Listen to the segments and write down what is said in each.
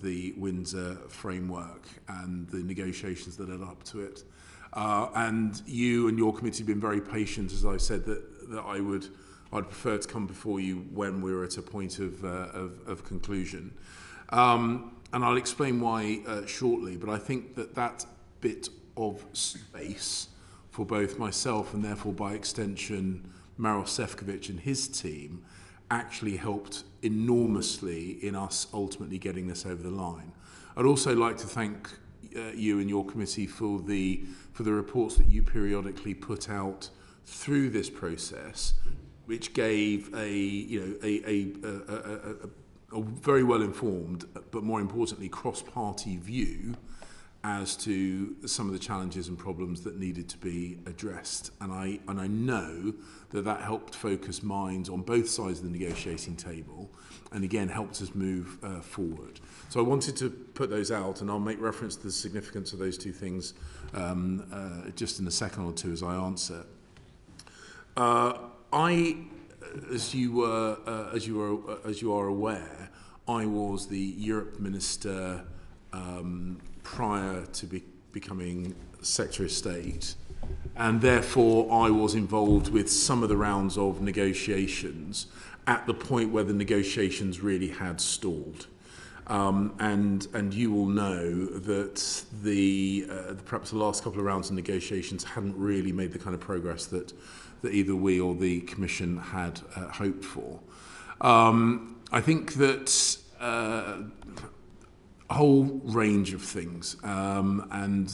the Windsor framework and the negotiations that led up to it. And you and your committee have been very patient, as I said, that I'd prefer to come before you when we're at a point of conclusion. And I'll explain why shortly, but I think that bit of space for both myself and therefore by extension Maros Sefcovic and his team actually helped enormously in us ultimately getting this over the line. I'd also like to thank you and your committee for the reports that you periodically put out through this process, which gave a very well informed, but more importantly cross-party view as to some of the challenges and problems that needed to be addressed. And I know that helped focus minds on both sides of the negotiating table and again helped us move forward. So I wanted to put those out, and I'll make reference to the significance of those two things just in a second or two as I answer. As you are aware, I was the Europe Minister prior to becoming Secretary of State, and therefore I was involved with some of the rounds of negotiations at the point where the negotiations really had stalled. And you will know that perhaps the last couple of rounds of negotiations hadn't really made the kind of progress that either we or the Commission had hoped for. I think that a whole range of things, and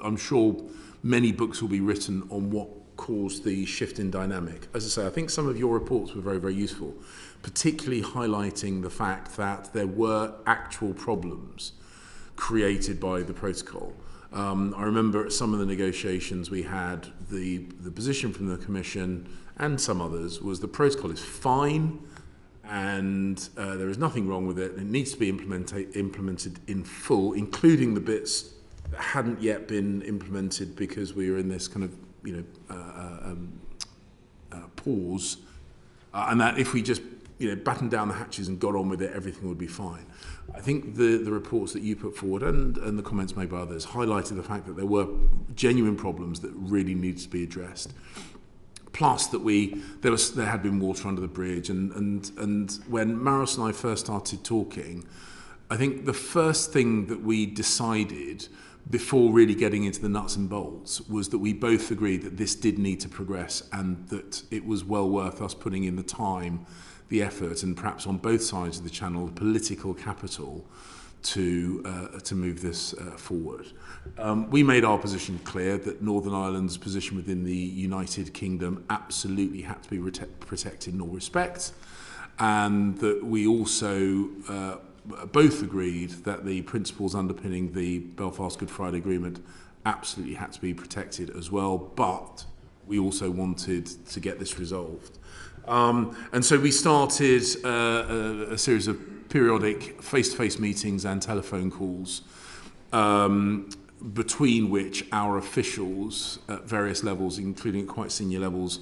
I'm sure many books will be written on what caused the shift in dynamic. As I say, I think some of your reports were very, very useful, particularly highlighting the fact that there were actual problems created by the protocol. I remember at some of the negotiations we had, the position from the Commission and some others was the protocol is fine and there is nothing wrong with it. It needs to be implemented in full, including the bits that hadn't yet been implemented because we were in this kind of pause, and that if we just battened down the hatches and got on with it, everything would be fine. I think the reports that you put forward and the comments made by others highlighted the fact that there were genuine problems that really needed to be addressed. Plus that there had been water under the bridge, and when Maros and I first started talking, I think the first thing that we decided before really getting into the nuts and bolts was that we both agreed that this did need to progress and that it was well worth us putting in the time, the effort, and perhaps on both sides of the channel, the political capital to move this forward. We made our position clear that Northern Ireland's position within the United Kingdom absolutely had to be protected in all respects, and that we also both agreed that the principles underpinning the Belfast Good Friday Agreement absolutely had to be protected as well, but we also wanted to get this resolved. And so we started a series of periodic face-to-face meetings and telephone calls, between which our officials at various levels, including quite senior levels,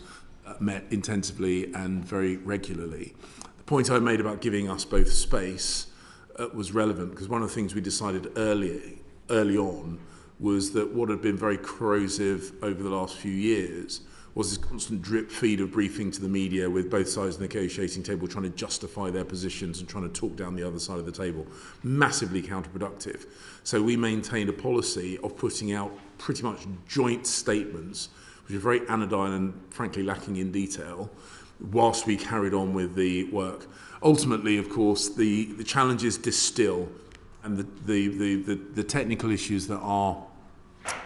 met intensively and very regularly. The point I made about giving us both space was relevant because one of the things we decided early on was that what had been very corrosive over the last few years was this constant drip feed of briefing to the media with both sides of the negotiating table trying to justify their positions and trying to talk down the other side of the table. Massively counterproductive. So we maintained a policy of putting out pretty much joint statements, which are very anodyne and frankly lacking in detail, whilst we carried on with the work. Ultimately, of course, the challenges distill, and the technical issues that our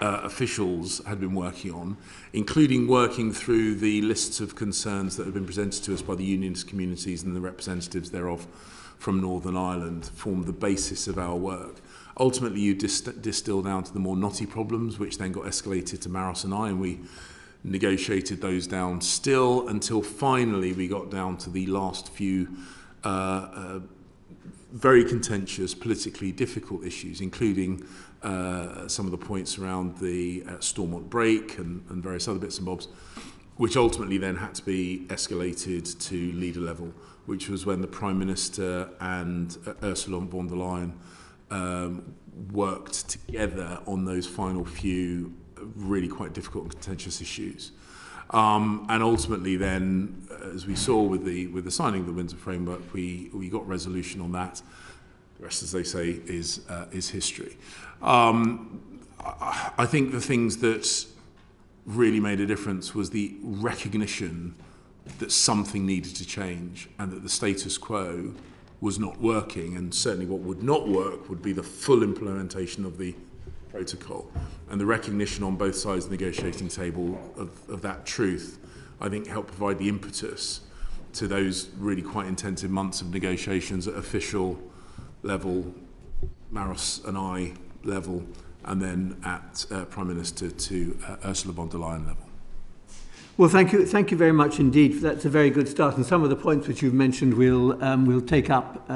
officials had been working on, including working through the lists of concerns that have been presented to us by the unionist communities and the representatives thereof from Northern Ireland, formed the basis of our work. Ultimately, you distill down to the more knotty problems, which then got escalated to Maros and I, and we negotiated those down still until finally we got down to the last few very contentious, politically difficult issues, including some of the points around the Stormont break and various other bits and bobs, which ultimately then had to be escalated to leader level, which was when the Prime Minister and Ursula von der Leyen worked together on those final few really quite difficult and contentious issues. And ultimately then, as we saw with the signing of the Windsor Framework, we got resolution on that. The rest, as they say, is history. I think the things that really made a difference was the recognition that something needed to change and that the status quo was not working, and certainly what would not work would be the full implementation of the protocol. And the recognition on both sides of the negotiating table of that truth, I think, helped provide the impetus to those really quite intensive months of negotiations at official level, Maros and I level, and then at Prime Minister to Ursula von der Leyen level. Well, thank you very much indeed. That's a very good start, and some of the points which you've mentioned we'll take up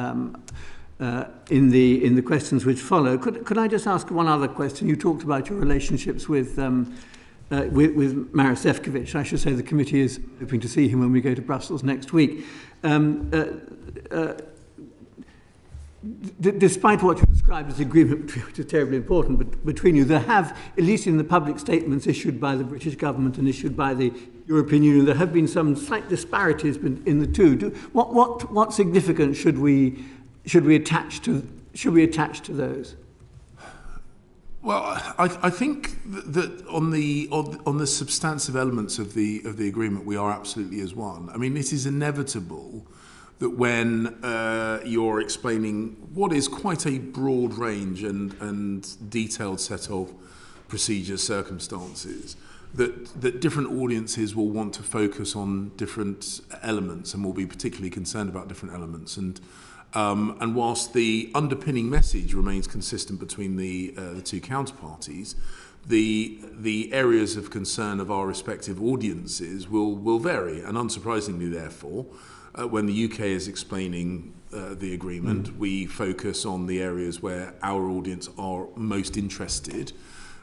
in the questions which follow. Could I just ask one other question? You talked about your relationships with Maros Sefcovic. I should say the committee is hoping to see him when we go to Brussels next week. Despite what you described as the agreement, which is terribly important, but between you, there have, at least in the public statements issued by the British government and issued by the European Union, there have been some slight disparities in the two. What significance should we attach to those? Well, I think that on the substantive elements of the agreement, we are absolutely as one. I mean, it is inevitable that when you're explaining what is quite a broad range and detailed set of procedures, circumstances, that different audiences will want to focus on different elements and will be particularly concerned about different elements. And whilst the underpinning message remains consistent between the two counterparties, the areas of concern of our respective audiences will vary. And unsurprisingly, therefore, when the UK is explaining the agreement, we focus on the areas where our audience are most interested.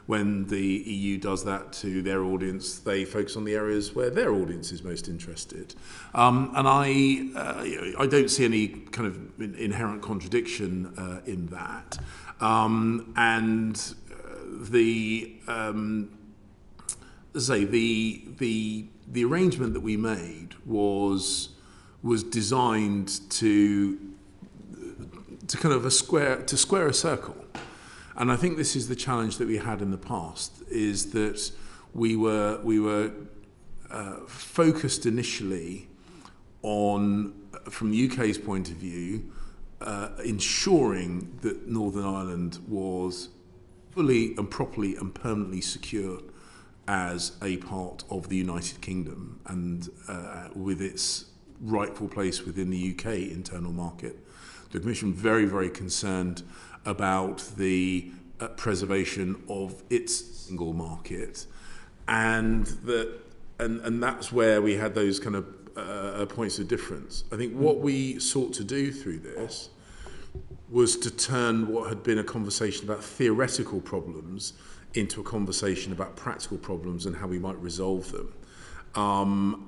When the EU does that to their audience, they focus on the areas where their audience is most interested. And I don't see any kind of inherent contradiction in that. The arrangement that we made was designed to kind of square a circle. And I think this is the challenge that we had in the past, is that we were focused initially on, from the UK's point of view, ensuring that Northern Ireland was fully and properly and permanently secure as a part of the United Kingdom and with its rightful place within the UK internal market. The Commission very, very concerned about the preservation of its single market, and that's where we had those kind of points of difference. I think what we sought to do through this was to turn what had been a conversation about theoretical problems into a conversation about practical problems and how we might resolve them.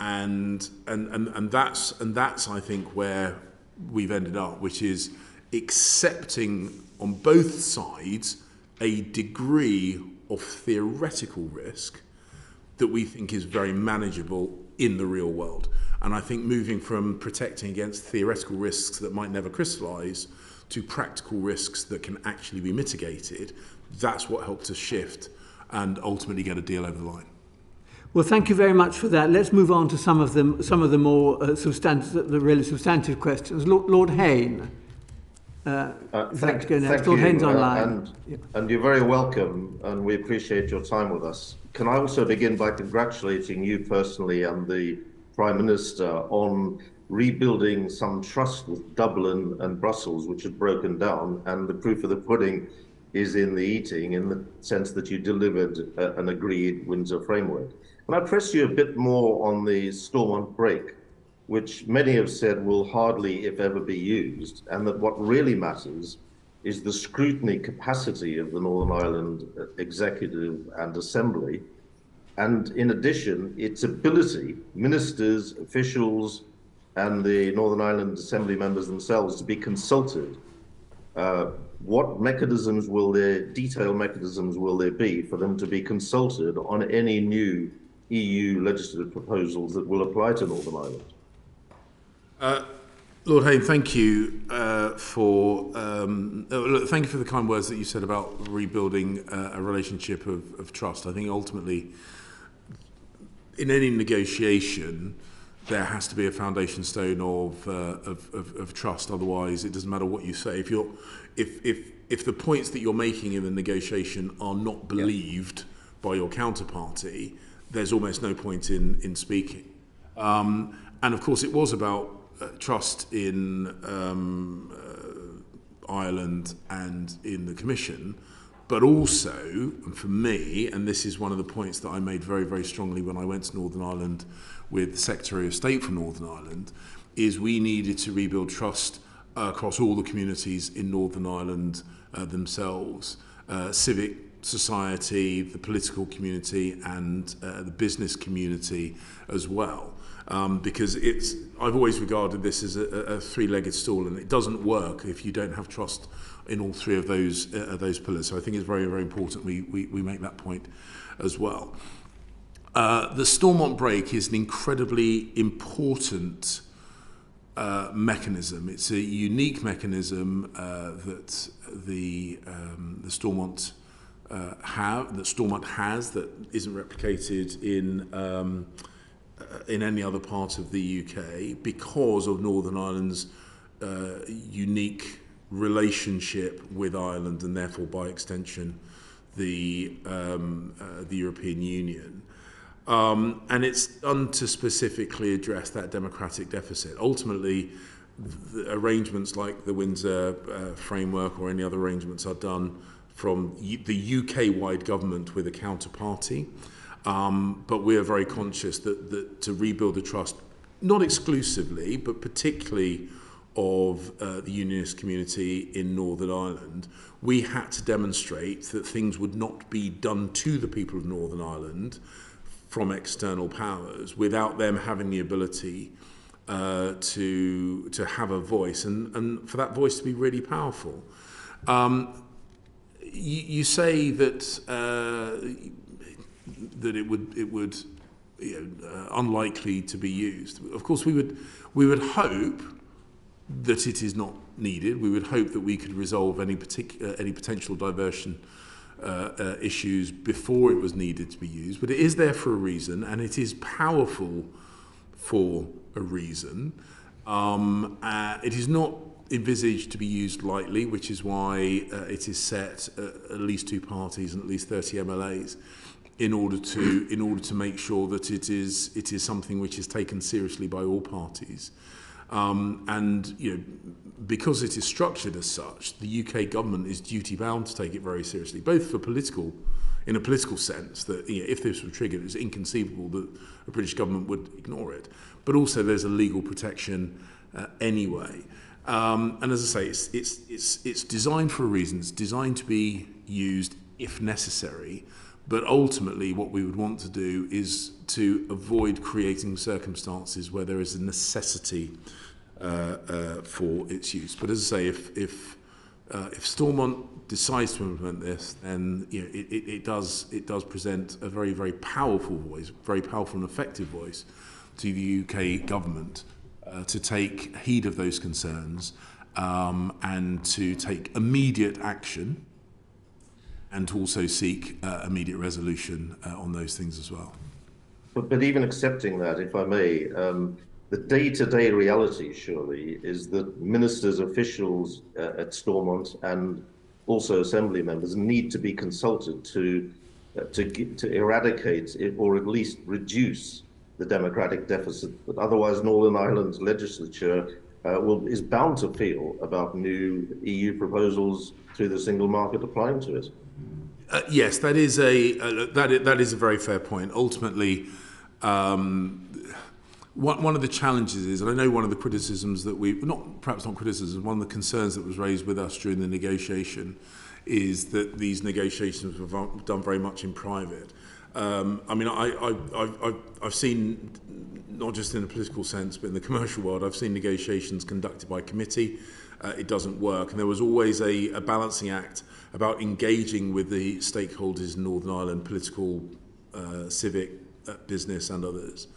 And that's I think where we've ended up, which is accepting on both sides a degree of theoretical risk that we think is very manageable in the real world. And I think moving from protecting against theoretical risks that might never crystallize to practical risks that can actually be mitigated, that's what helped us shift and ultimately get a deal over the line. Well, thank you very much for that. Let's move on to some of the more substantive questions. Lord Hayne. Thank you. Lord Hayne's online. And you're very welcome, and we appreciate your time with us. Can I also begin by congratulating you personally and the Prime Minister on rebuilding some trust with Dublin and Brussels, which had broken down, and the proof of the pudding is in the eating, in the sense that you delivered an agreed Windsor framework. Can I press you a bit more on the Stormont break, which many have said will hardly, if ever, be used, and that what really matters is the scrutiny capacity of the Northern Ireland Executive and Assembly, and in addition, its ability, ministers, officials, and the Northern Ireland Assembly members themselves, to be consulted What mechanisms detailed mechanisms will there be for them to be consulted on any new EU legislative proposals that will apply to Northern Ireland? Lord Hayne, thank you thank you for the kind words that you said about rebuilding a relationship of trust. I think ultimately, in any negotiation, there has to be a foundation stone of trust. Otherwise, it doesn't matter what you say. If the points that you're making in the negotiation are not believed by your counterparty, there's almost no point in speaking. And of course, it was about trust in Ireland and in the Commission, but also, for me, and this is one of the points that I made very, very strongly when I went to Northern Ireland with the Secretary of State for Northern Ireland, is we needed to rebuild trust across all the communities in Northern Ireland themselves, civic society, the political community, and the business community as well. Because I've always regarded this as a three-legged stool, and it doesn't work if you don't have trust in all three of those pillars. So I think it's very, very important we make that point as well. The Stormont break is an incredibly important mechanism. It's a unique mechanism that the Stormont has that isn't replicated in any other part of the UK because of Northern Ireland's unique relationship with Ireland and therefore by extension the European Union. And it's done to specifically address that democratic deficit. Ultimately, the arrangements like the Windsor framework or any other arrangements are done from the UK-wide government with a counterparty. But we are very conscious that to rebuild the trust, not exclusively, but particularly of the unionist community in Northern Ireland, we had to demonstrate that things would not be done to the people of Northern Ireland from external powers without them having the ability to have a voice and for that voice to be really powerful. You say that that it would unlikely to be used. Of course, we would hope that it is not needed. We would hope that we could resolve any potential diversion issues before it was needed to be used. But it is there for a reason, and it is powerful for a reason. It is not envisaged to be used lightly, which is why it is set at least two parties and at least 30 MLAs. In order to make sure that it is something which is taken seriously by all parties, and because it is structured as such, the UK government is duty bound to take it very seriously, both in a political sense that if this were triggered, it's inconceivable that a British government would ignore it, but also there's a legal protection anyway. And as I say, it's designed for a reason. It's designed to be used if necessary. But ultimately, what we would want to do is to avoid creating circumstances where there is a necessity for its use. But as I say, if Stormont decides to implement this, then it does present a very, very powerful voice, very powerful and effective voice to the UK government to take heed of those concerns and to take immediate action, and to also seek immediate resolution on those things as well. But even accepting that, if I may, the day-to-day reality surely is that ministers, officials at Stormont and also assembly members need to be consulted to eradicate it, or at least reduce the democratic deficit that otherwise Northern Ireland's legislature is bound to feel about new EU proposals through the single market applying to it. Yes, that is a very fair point. Ultimately, one of the challenges is, and I know one of the criticisms that perhaps not criticism, one of the concerns that was raised with us during the negotiation is that these negotiations were done very much in private. I've seen, not just in a political sense, but in the commercial world, I've seen negotiations conducted by committee, it doesn't work. And there was always a balancing act about engaging with the stakeholders in Northern Ireland, political, civic, business and others,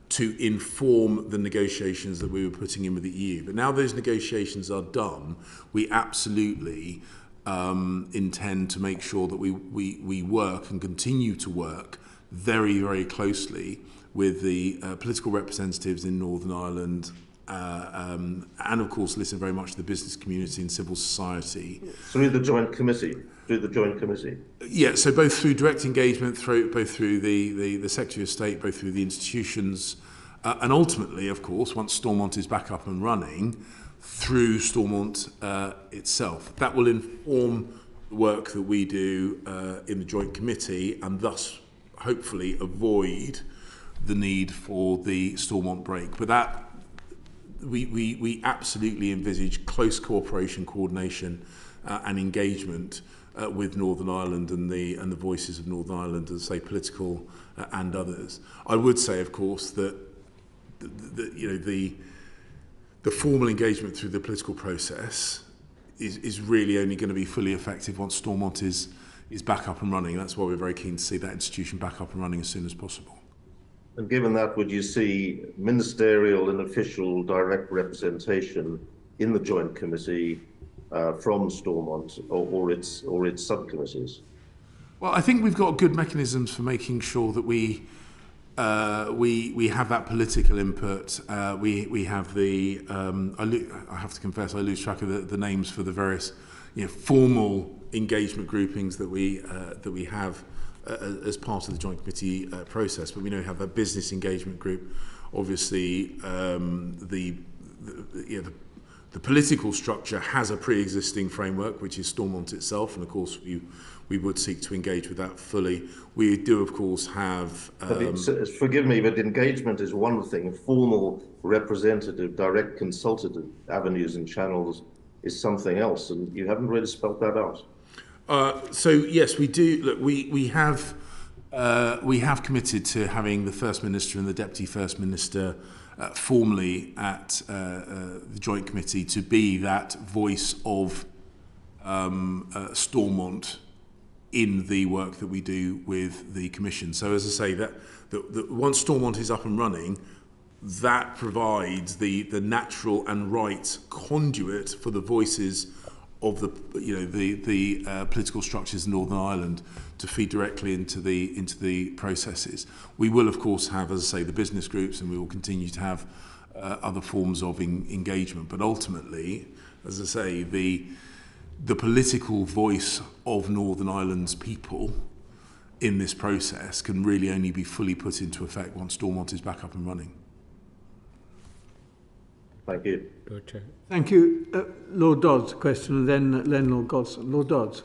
to inform the negotiations that we were putting in with the EU. But now those negotiations are done, we absolutely intend to make sure that we work and continue to work very, very closely with the political representatives in Northern Ireland, and of course listen very much to the business community and civil society. Through the joint committee? Yeah, so both through direct engagement, both through the Secretary of State, both through the institutions, and ultimately, of course, once Stormont is back up and running, through Stormont itself. That will inform the work that we do in the joint committee, and thus hopefully avoid the need for the Stormont break. But that we absolutely envisage close cooperation, coordination and engagement with Northern Ireland and the voices of Northern Ireland, as I say, political and others. I would say, of course, that the formal engagement through the political process is really only going to be fully effective once Stormont is back up and running. That's why we're very keen to see that institution back up and running as soon as possible. And given that, would you see ministerial and official direct representation in the joint committee from Stormont or its subcommittees? Well, I think we've got good mechanisms for making sure that we have that political input. We have the I have to confess I lose track of the names for the various formal engagement groupings that we have as part of the joint committee process. But we know we have a business engagement group. Obviously, the political structure has a pre-existing framework, which is Stormont itself, and of course we would seek to engage with that fully. We do, of course, have... forgive me, but engagement is one thing. Formal, representative, direct consultative avenues and channels is something else, and you haven't really spelled that out. So yes, we do. Look, we have committed to having the First Minister and the Deputy First Minister formally at the Joint Committee to be that voice of Stormont in the work that we do with the Commission. So as I say, that once Stormont is up and running, that provides the natural and right conduit for the voices of the political structures in Northern Ireland to feed directly into the processes. We will, of course, have, as I say, the business groups, and we will continue to have other forms of engagement. But ultimately, as I say, the political voice of Northern Ireland's people in this process can really only be fully put into effect once Stormont is back up and running. Thank you. Lord Chair. Thank you. Lord Dodds, question, and then Lord Godson. Lord Dodds.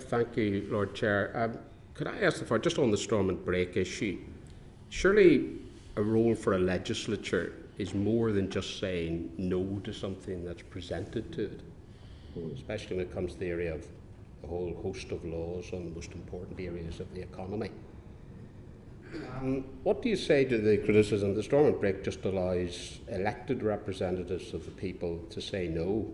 Thank you, Lord Chair. Could I ask just on the Stormont break issue, surely a role for a legislature is more than just saying no to something that's presented to it, especially when it comes to the area of a whole host of laws on the most important areas of the economy. What do you say to the criticism the Stormont break just allows elected representatives of the people to say no?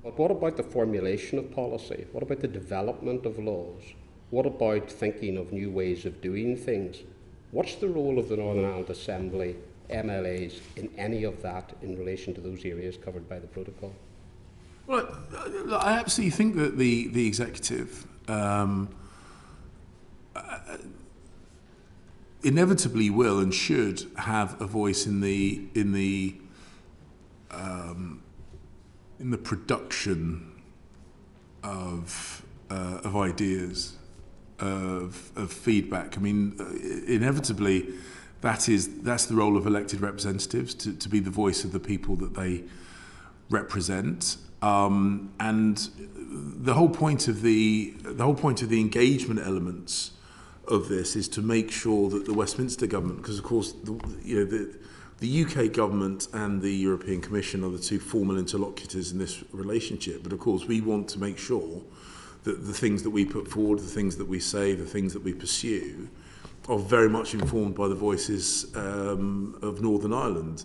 But what about the formulation of policy? What about the development of laws? What about thinking of new ways of doing things? What's the role of the Northern Ireland Assembly, MLAs, in any of that in relation to those areas covered by the protocol? Well, I absolutely think that the executive inevitably will and should have a voice in the production of ideas, of feedback. I mean, inevitably, that's the role of elected representatives to be the voice of the people that they represent. And the whole point of the engagement elements of this is to make sure that the Westminster government, because of course the UK government and the European Commission are the two formal interlocutors in this relationship, but of course we want to make sure that the things that we put forward, the things that we say, the things that we pursue are very much informed by the voices of Northern Ireland.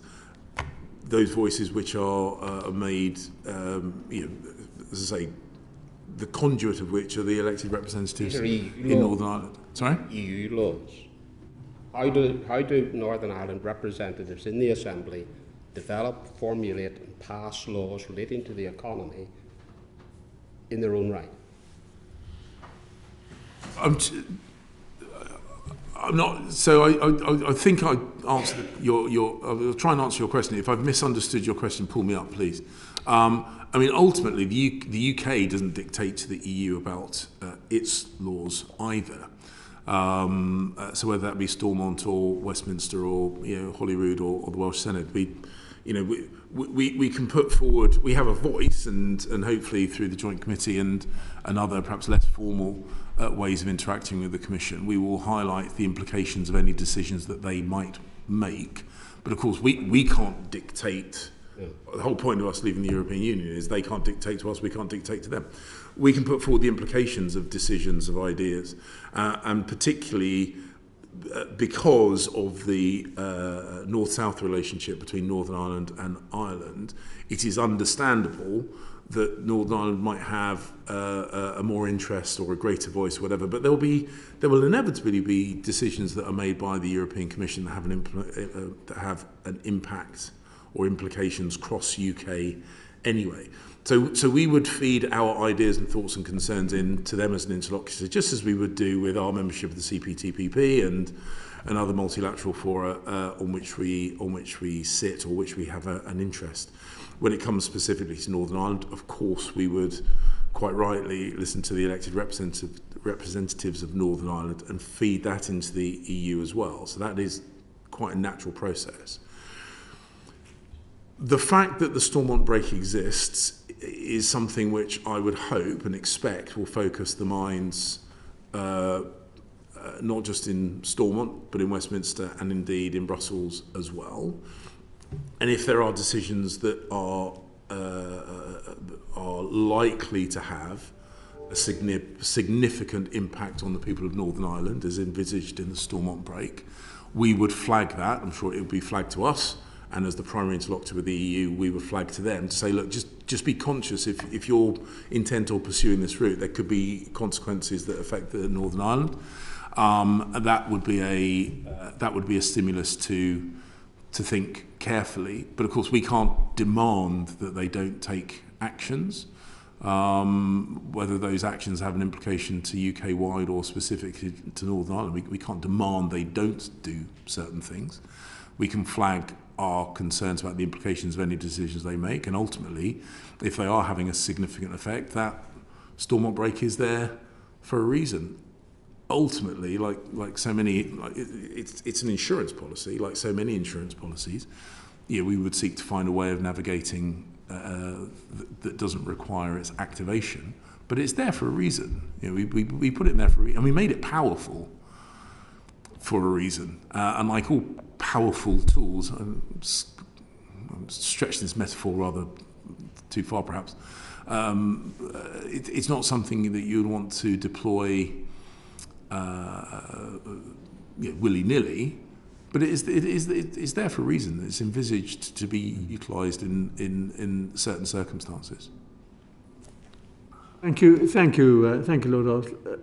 those voices which are made, as I say, the conduit of which are the elected representatives in Northern Ireland. Sorry? EU laws. How do Northern Ireland representatives in the Assembly develop, formulate and pass laws relating to the economy in their own right? I'm not. So I think I answered I'll try and answer your question. If I've misunderstood your question, pull me up, please. I mean, ultimately, the UK doesn't dictate to the EU about its laws either. So whether that be Stormont or Westminster or Holyrood or the Welsh Senate, we can put forward. We have a voice, and hopefully through the Joint Committee and other perhaps less formal ways of interacting with the Commission, we will highlight the implications of any decisions that they might make. But of course, we can't dictate. The whole point of us leaving the European Union is they can't dictate to us, we can't dictate to them. We can put forward the implications of decisions, of ideas, and particularly because of the North-South relationship between Northern Ireland and Ireland, it is understandable that Northern Ireland might have a more interest or a greater voice or whatever, but there will inevitably be decisions that are made by the European Commission that have an impact or implications cross UK anyway. So we would feed our ideas and thoughts and concerns in to them as an interlocutor, just as we would do with our membership of the CPTPP and other multilateral fora on which we sit or which we have an interest. When it comes specifically to Northern Ireland, of course, we would quite rightly listen to the elected representatives of Northern Ireland and feed that into the EU as well. So that is quite a natural process. The fact that the Stormont break exists is something which I would hope and expect will focus the minds not just in Stormont, but in Westminster and indeed in Brussels as well. And if there are decisions that are likely to have a significant impact on the people of Northern Ireland, as envisaged in the Stormont break, we would flag that. I'm sure it would be flagged to us. And as the primary interlocutor with the EU, we would flag to them to say, look, just be conscious if you're intent on pursuing this route, there could be consequences that affect the Northern Ireland. And that would be a stimulus to think carefully. But of course, we can't demand that they don't take actions. Whether those actions have an implication to UK-wide or specifically to Northern Ireland, we can't demand they don't do certain things. We can flag our concerns about the implications of any decisions they make, and ultimately, if they are having a significant effect, that Stormont break is there for a reason. Ultimately, like so many, it's an insurance policy, like so many insurance policies. We would seek to find a way of navigating that doesn't require its activation, but it's there for a reason. We put it in there for a reason, and we made it powerful for a reason. And like all powerful tools, I'm stretching this metaphor rather too far perhaps, it's not something that you would want to deploy willy-nilly, but it is there for a reason. It's envisaged to be utilised in certain circumstances. Thank you,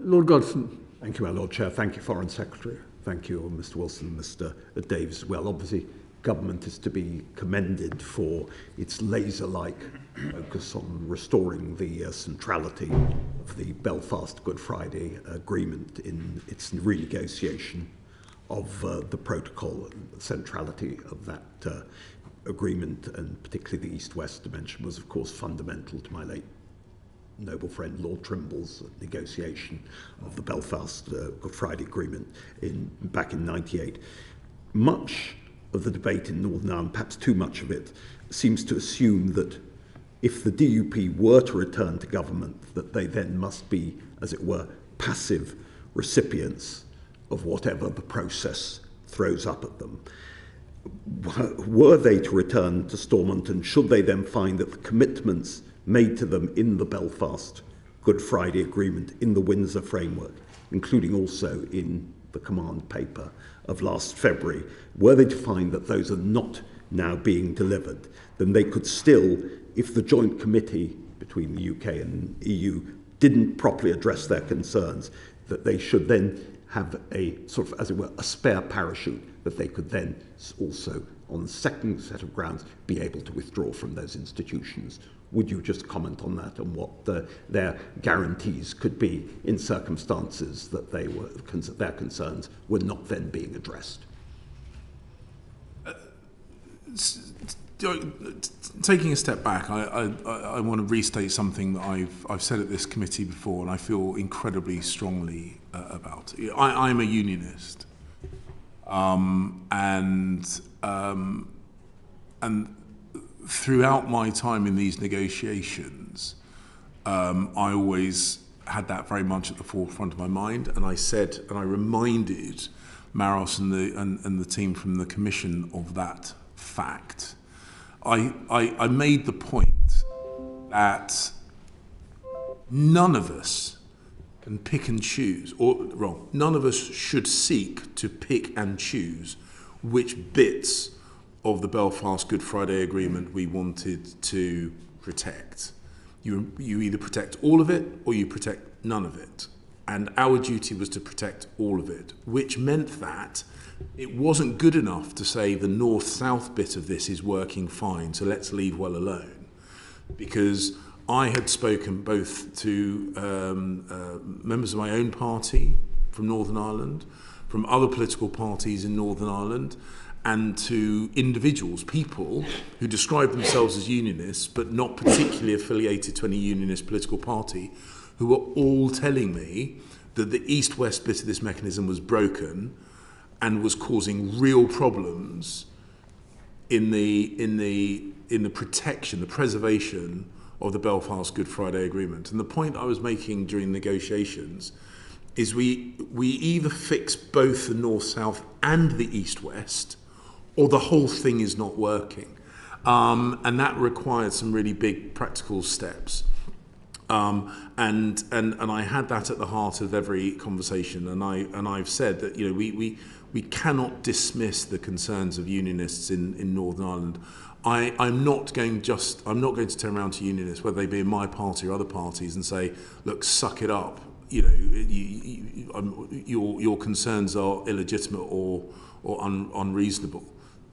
Lord Godson. Thank you, my Lord Chair. Thank you, Foreign Secretary. Thank you, Mr. Wilson and Mr. Davies. Well, obviously, government is to be commended for its laser-like focus on restoring the centrality of the Belfast Good Friday Agreement in its renegotiation of the protocol. The centrality of that agreement, and particularly the East-West dimension, was, of course, fundamental to my late noble friend Lord Trimble's negotiation of the Belfast Good Friday Agreement back in '98. Much of the debate in Northern Ireland, perhaps too much of it, seems to assume that if the DUP were to return to government, that they then must be, as it were, passive recipients of whatever the process throws up at them. Were they to return to Stormont, and should they then find that the commitments made to them in the Belfast Good Friday Agreement, in the Windsor framework, including also in the command paper of last February, were they to find that those are not now being delivered, then they could still, if the joint committee between the UK and EU didn't properly address their concerns, that they should then have a sort of, as it were, a spare parachute that they could then also, on the second set of grounds, be able to withdraw from those institutions. Would you just comment on that and what their guarantees could be in circumstances that their concerns were not then being addressed? Taking a step back, I want to restate something that I've said at this committee before, and I feel incredibly strongly about. I'm a unionist, and throughout my time in these negotiations, I always had that very much at the forefront of my mind, and I said, and I reminded Maros and the team from the Commission of that fact. I made the point that none of us can pick and choose, none of us should seek to pick and choose which bits of the Belfast Good Friday Agreement we wanted to protect. You either protect all of it or you protect none of it. And our duty was to protect all of it, which meant that it wasn't good enough to say the north-south bit of this is working fine, so let's leave well alone. Because I had spoken both to members of my own party from Northern Ireland, from other political parties in Northern Ireland, and to individuals, people who describe themselves as unionists, but not particularly affiliated to any unionist political party, who were all telling me that the east-west bit of this mechanism was broken and was causing real problems in the protection, the preservation of the Belfast Good Friday Agreement. And the point I was making during negotiations is we either fix both the north-south and the east-west, or the whole thing is not working. And that required some really big practical steps. And I had that at the heart of every conversation, and I've said that we cannot dismiss the concerns of unionists in Northern Ireland. I'm not going to turn around to unionists, whether they be in my party or other parties, and say, look, suck it up. Your concerns are illegitimate or unreasonable.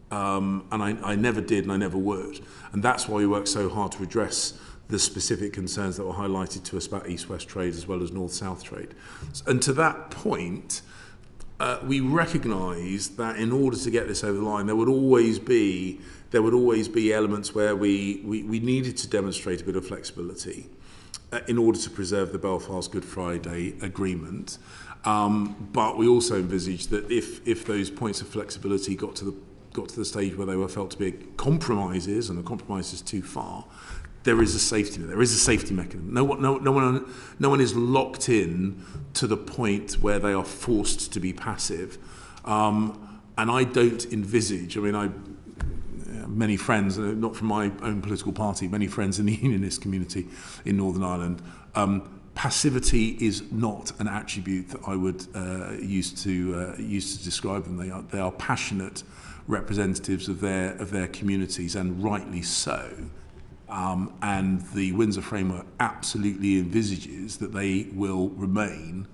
And I never did, and I never would. And that's why we work so hard to address the specific concerns that were highlighted to us about east-west trade as well as north-south trade. And to that point, we recognised that in order to get this over the line, there would always be elements where we needed to demonstrate a bit of flexibility in order to preserve the Belfast Good Friday Agreement. But we also envisaged that if those points of flexibility got to the stage where they were felt to be compromises, and the compromise is too far, there is a safety net. There is a safety mechanism. No one is locked in to the point where they are forced to be passive. And I don't envisage. I mean, many friends, not from my own political party, many friends in the unionist community in Northern Ireland. Passivity is not an attribute that I would use to describe them. They are passionate representatives of their communities, and rightly so. And the Windsor Framework absolutely envisages that they will remain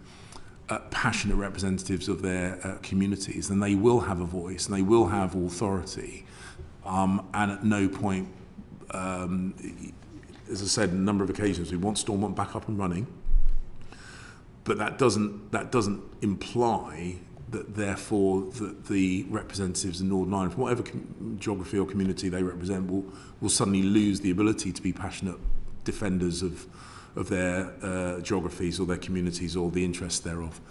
passionate representatives of their communities, and they will have a voice, and they will have authority. And at no point, as I said on a number of occasions, we want Stormont back up and running. But that doesn't imply that therefore that the representatives in Northern Ireland, from whatever geography or community they represent, will suddenly lose the ability to be passionate defenders of their geographies or their communities or the interests thereof.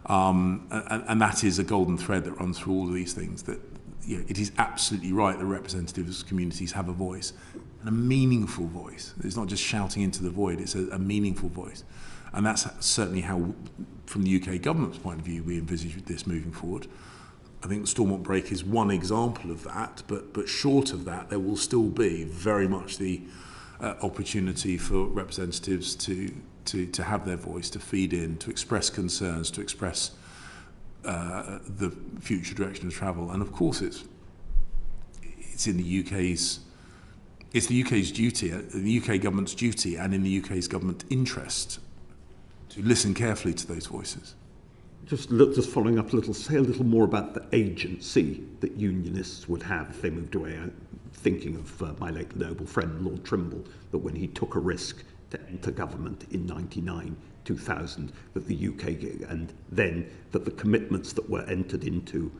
And that is a golden thread that runs through all of these things, that it is absolutely right that representatives of communities have a voice, and a meaningful voice. It's not just shouting into the void, it's a meaningful voice. And that's certainly how, from the UK government's point of view, we envisage this moving forward. I think the Stormont break is one example of that, but short of that, there will still be very much the opportunity for representatives to have their voice, to feed in, to express concerns, to express the future direction of travel. And of course, it's it's in the it's the UK's duty, the UK government's duty, and in the UK's government interest to listen carefully to those voices. Just following up a little, say a little more about the agency that unionists would have if they moved away. I'm thinking of my late noble friend Lord Trimble, that when he took a risk to enter government in 99, 2000, that the UK, and then that the commitments that were entered into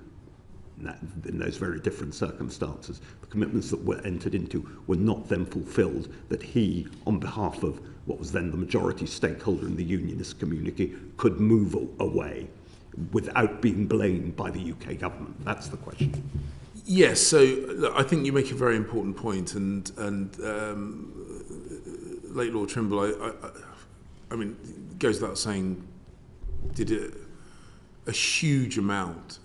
in those very different circumstances, the commitments that were entered into were not then fulfilled, that he, on behalf of what was then the majority stakeholder in the unionist community, could move away without being blamed by the UK government. That's the question. Yes, so look, I think you make a very important point, and late Lord Trimble, I mean, it goes without saying, did a huge amount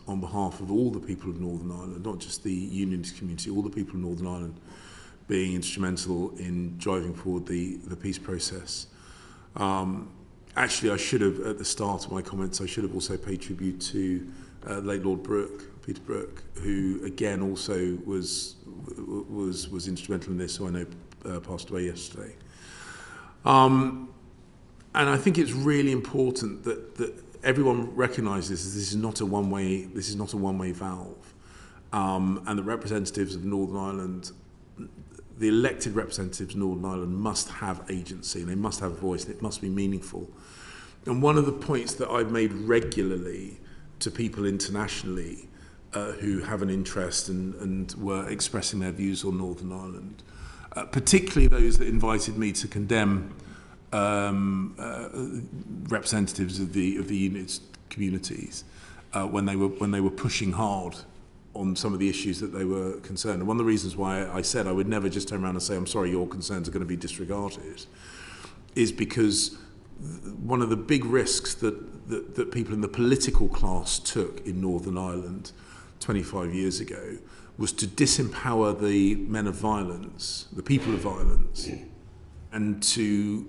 on behalf of all the people of Northern Ireland, not just the unionist community, all the people of Northern Ireland, being instrumental in driving forward the peace process. Actually, I should have, at the start of my comments, I should have also paid tribute to late Lord Peter Brooke, who again also was instrumental in this, who I know passed away yesterday. And I think it's really important that everyone recognises this is not a one-way valve, and the representatives of Northern Ireland, the elected representatives of Northern Ireland, must have agency, and they must have a voice, and it must be meaningful. And one of the points that I've made regularly to people internationally who have an interest and were expressing their views on Northern Ireland, particularly those that invited me to condemn representatives of the unionist communities when they were pushing hard on some of the issues that they were concerned. And one of the reasons why I said I would never just turn around and say, I'm sorry, your concerns are going to be disregarded, is because one of the big risks that people in the political class took in Northern Ireland 25 years ago was to disempower the men of violence, the people of violence, and to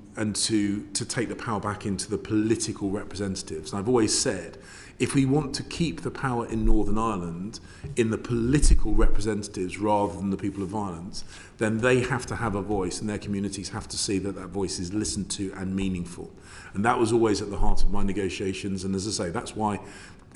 take the power back into the political representatives. And I've always said, if we want to keep the power in Northern Ireland in the political representatives rather than the people of violence, then they have to have a voice, and their communities have to see that that voice is listened to and meaningful. And that was always at the heart of my negotiations. And as I say, that's why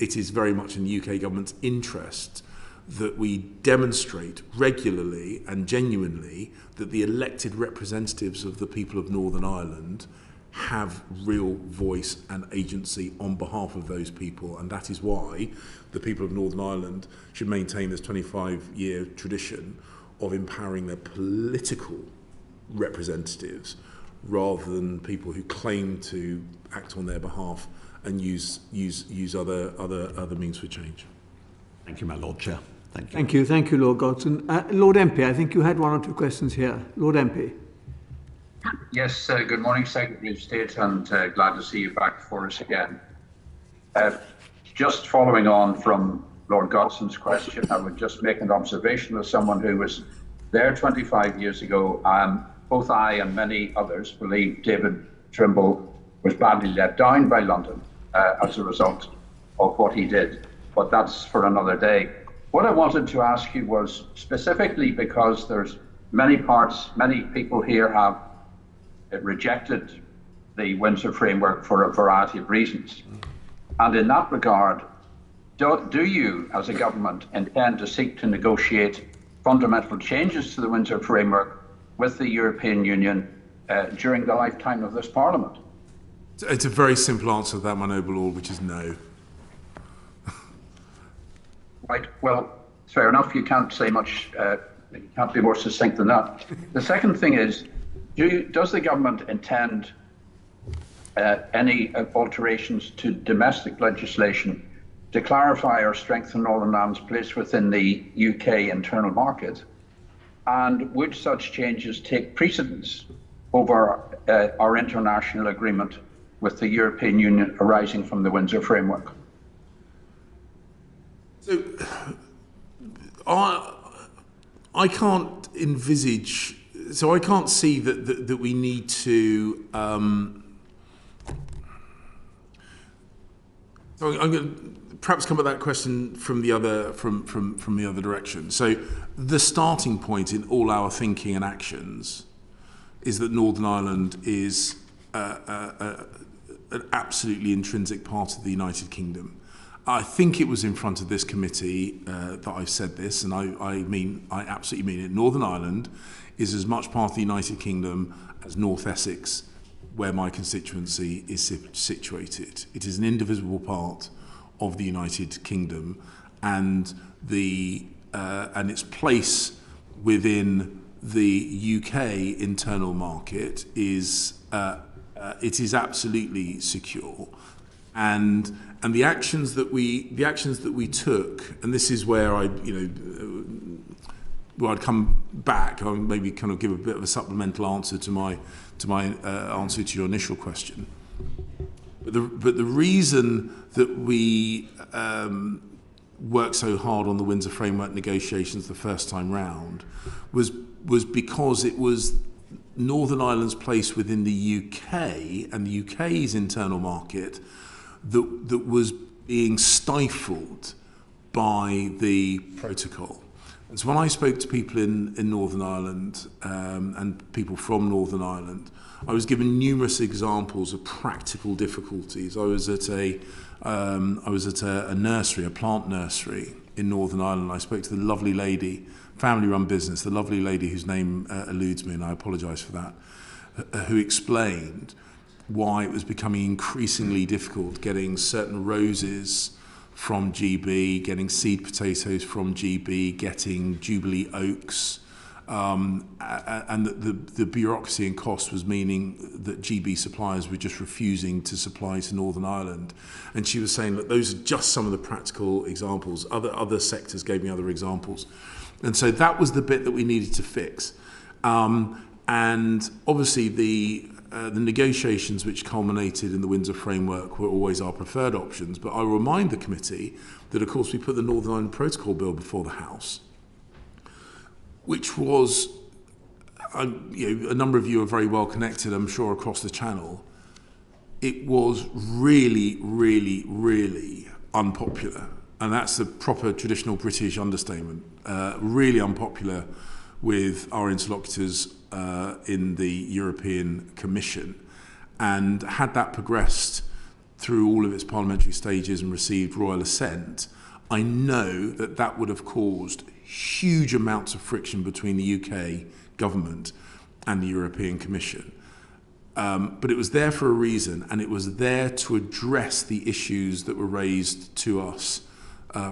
it is very much in the UK government's interest that we demonstrate regularly and genuinely that the elected representatives of the people of Northern Ireland have real voice and agency on behalf of those people. And that is why the people of Northern Ireland should maintain this 25-year tradition of empowering their political representatives rather than people who claim to act on their behalf and use other means for change. Thank you, my Lord Chair. Thank you. Thank you. Thank you, Lord Godson. Lord MP, I think you had one or two questions here. Lord MP. Yes, good morning, Secretary of State, and glad to see you back for us again. Just following on from Lord Godson's question, I would just make an observation as someone who was there 25 years ago. Both I and many others believe David Trimble was badly let down by London as a result of what he did, but that's for another day. What I wanted to ask you was specifically because there's many people here have rejected the Windsor framework for a variety of reasons. And in that regard, do you as a government intend to seek to negotiate fundamental changes to the Windsor framework with the European Union during the lifetime of this Parliament? It's a very simple answer to that, my noble lord, which is no. Right, well, fair enough. You can't say much, you can't be more succinct than that. The second thing is, does the government intend any alterations to domestic legislation to clarify or strengthen Northern Ireland's place within the UK internal market? And would such changes take precedence over our international agreement with the European Union arising from the Windsor framework? So, I can't envisage. So I can't see that we need to So I'm going to perhaps come at that question from the other direction. So the starting point in all our thinking and actions is that Northern Ireland is an absolutely intrinsic part of the United Kingdom. I think it was in front of this committee that I said this, and I absolutely mean it. Northern Ireland is as much part of the United Kingdom as North Essex, where my constituency is situated. It is an indivisible part of the United Kingdom, and and its place within the UK internal market is it is absolutely secure, and the actions that we took, and this is where I'd come back. I'll maybe kind of give a bit of a supplemental answer to my answer to your initial question. But the reason that we worked so hard on the Windsor Framework negotiations the first time round was because it was Northern Ireland's place within the UK and the UK's internal market that was being stifled by the protocol. And so when I spoke to people in Northern Ireland and people from Northern Ireland, I was given numerous examples of practical difficulties. I was at a nursery, a plant nursery in Northern Ireland. I spoke to the lovely lady, family-run business, the lovely lady whose name eludes me, and I apologise for that, who explained why it was becoming increasingly difficult getting certain roses from GB, getting seed potatoes from GB, getting Jubilee oaks, and the bureaucracy and cost was meaning that GB suppliers were just refusing to supply to Northern Ireland. And she was saying that those are just some of the practical examples. Other sectors gave me other examples. And so that was the bit that we needed to fix. And obviously the negotiations which culminated in the Windsor Framework were always our preferred options. But I remind the committee that, of course, we put the Northern Ireland Protocol Bill before the House, which was, a number of you are very well connected, I'm sure, across the channel. It was really, really, really unpopular. And that's the proper traditional British understatement. Really unpopular with our interlocutors in the European Commission. And had that progressed through all of its parliamentary stages and received royal assent, I know that that would have caused huge amounts of friction between the UK government and the European Commission. But it was there for a reason, and it was there to address the issues that were raised to us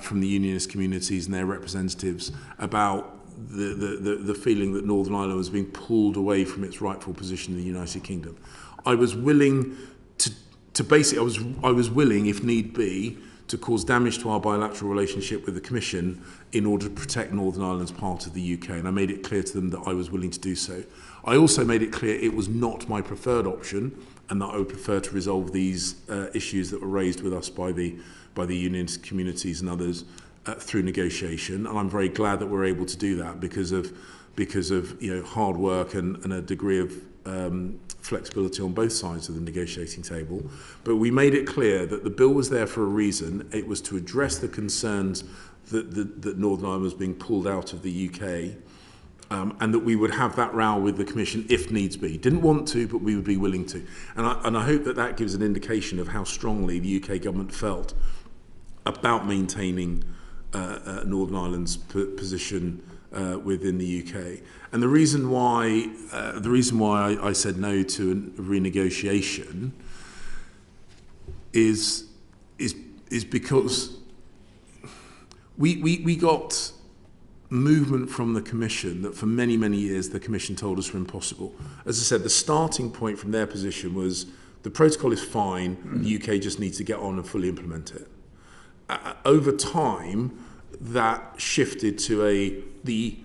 from the unionist communities and their representatives about the feeling that Northern Ireland was being pulled away from its rightful position in the United Kingdom. I was willing to basically, I was willing, if need be, to cause damage to our bilateral relationship with the Commission in order to protect Northern Ireland as part of the UK, and I made it clear to them that I was willing to do so. I also made it clear it was not my preferred option, and that I would prefer to resolve these issues that were raised with us by the unionist communities and others through negotiation. And I'm very glad that we're able to do that because of hard work and a degree of flexibility on both sides of the negotiating table. But we made it clear that the bill was there for a reason. It was to address the concerns that Northern Ireland was being pulled out of the UK, and that we would have that row with the Commission if needs be. Didn't want to, but we would be willing to. And I hope that gives an indication of how strongly the UK government felt about maintaining Northern Ireland's position within the UK. And the reason why I said no to a renegotiation is because we got movement from the Commission that for many, many years the Commission told us were impossible. As I said, the starting point from their position was the protocol is fine, the UK just needs to get on and fully implement it. Over time, that shifted to the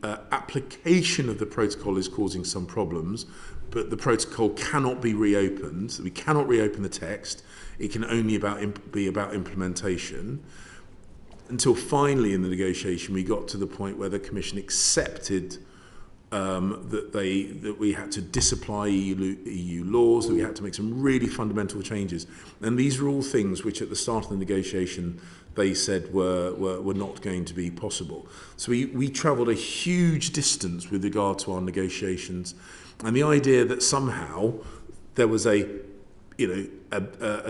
application of the protocol is causing some problems, but the protocol cannot be reopened. So we cannot reopen the text. It can only be about implementation. Until finally in the negotiation we got to the point where the Commission accepted that we had to disapply EU laws, that we had to make some really fundamental changes. And these are all things which at the start of the negotiation they said were not going to be possible. So we travelled a huge distance with regard to our negotiations, and the idea that somehow there was a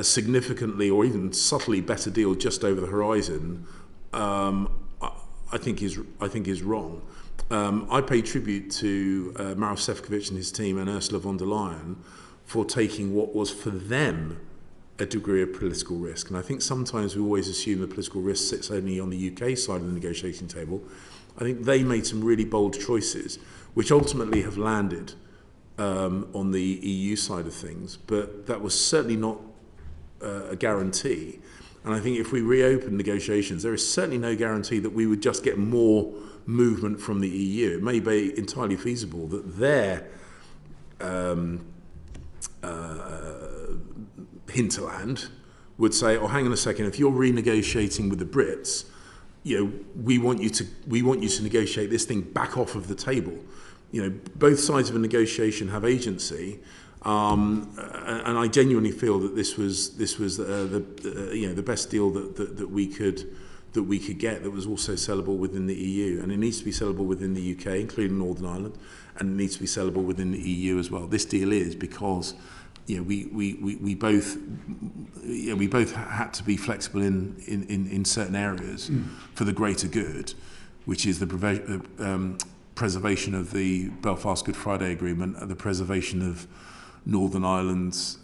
significantly or even subtly better deal just over the horizon, I think is wrong. I pay tribute to Maroš Šefčovič and his team and Ursula von der Leyen for taking what was for them a degree of political risk. And I think sometimes we always assume the political risk sits only on the UK side of the negotiating table. I think they made some really bold choices, which ultimately have landed on the EU side of things. But that was certainly not a guarantee. And I think if we reopen negotiations, there is certainly no guarantee that we would just get more movement from the EU. It may be entirely feasible that their hinterland would say, "Oh, hang on a second. If you're renegotiating with the Brits, we want you to negotiate this thing back off of the table." Both sides of a negotiation have agency, and I genuinely feel that this was the best deal that we could get, that was also sellable within the EU, and it needs to be sellable within the UK, including Northern Ireland, and it needs to be sellable within the EU as well. This deal is because we both had to be flexible in certain areas for the greater good, which is the preservation of the Belfast Good Friday Agreement, the preservation of Northern Ireland's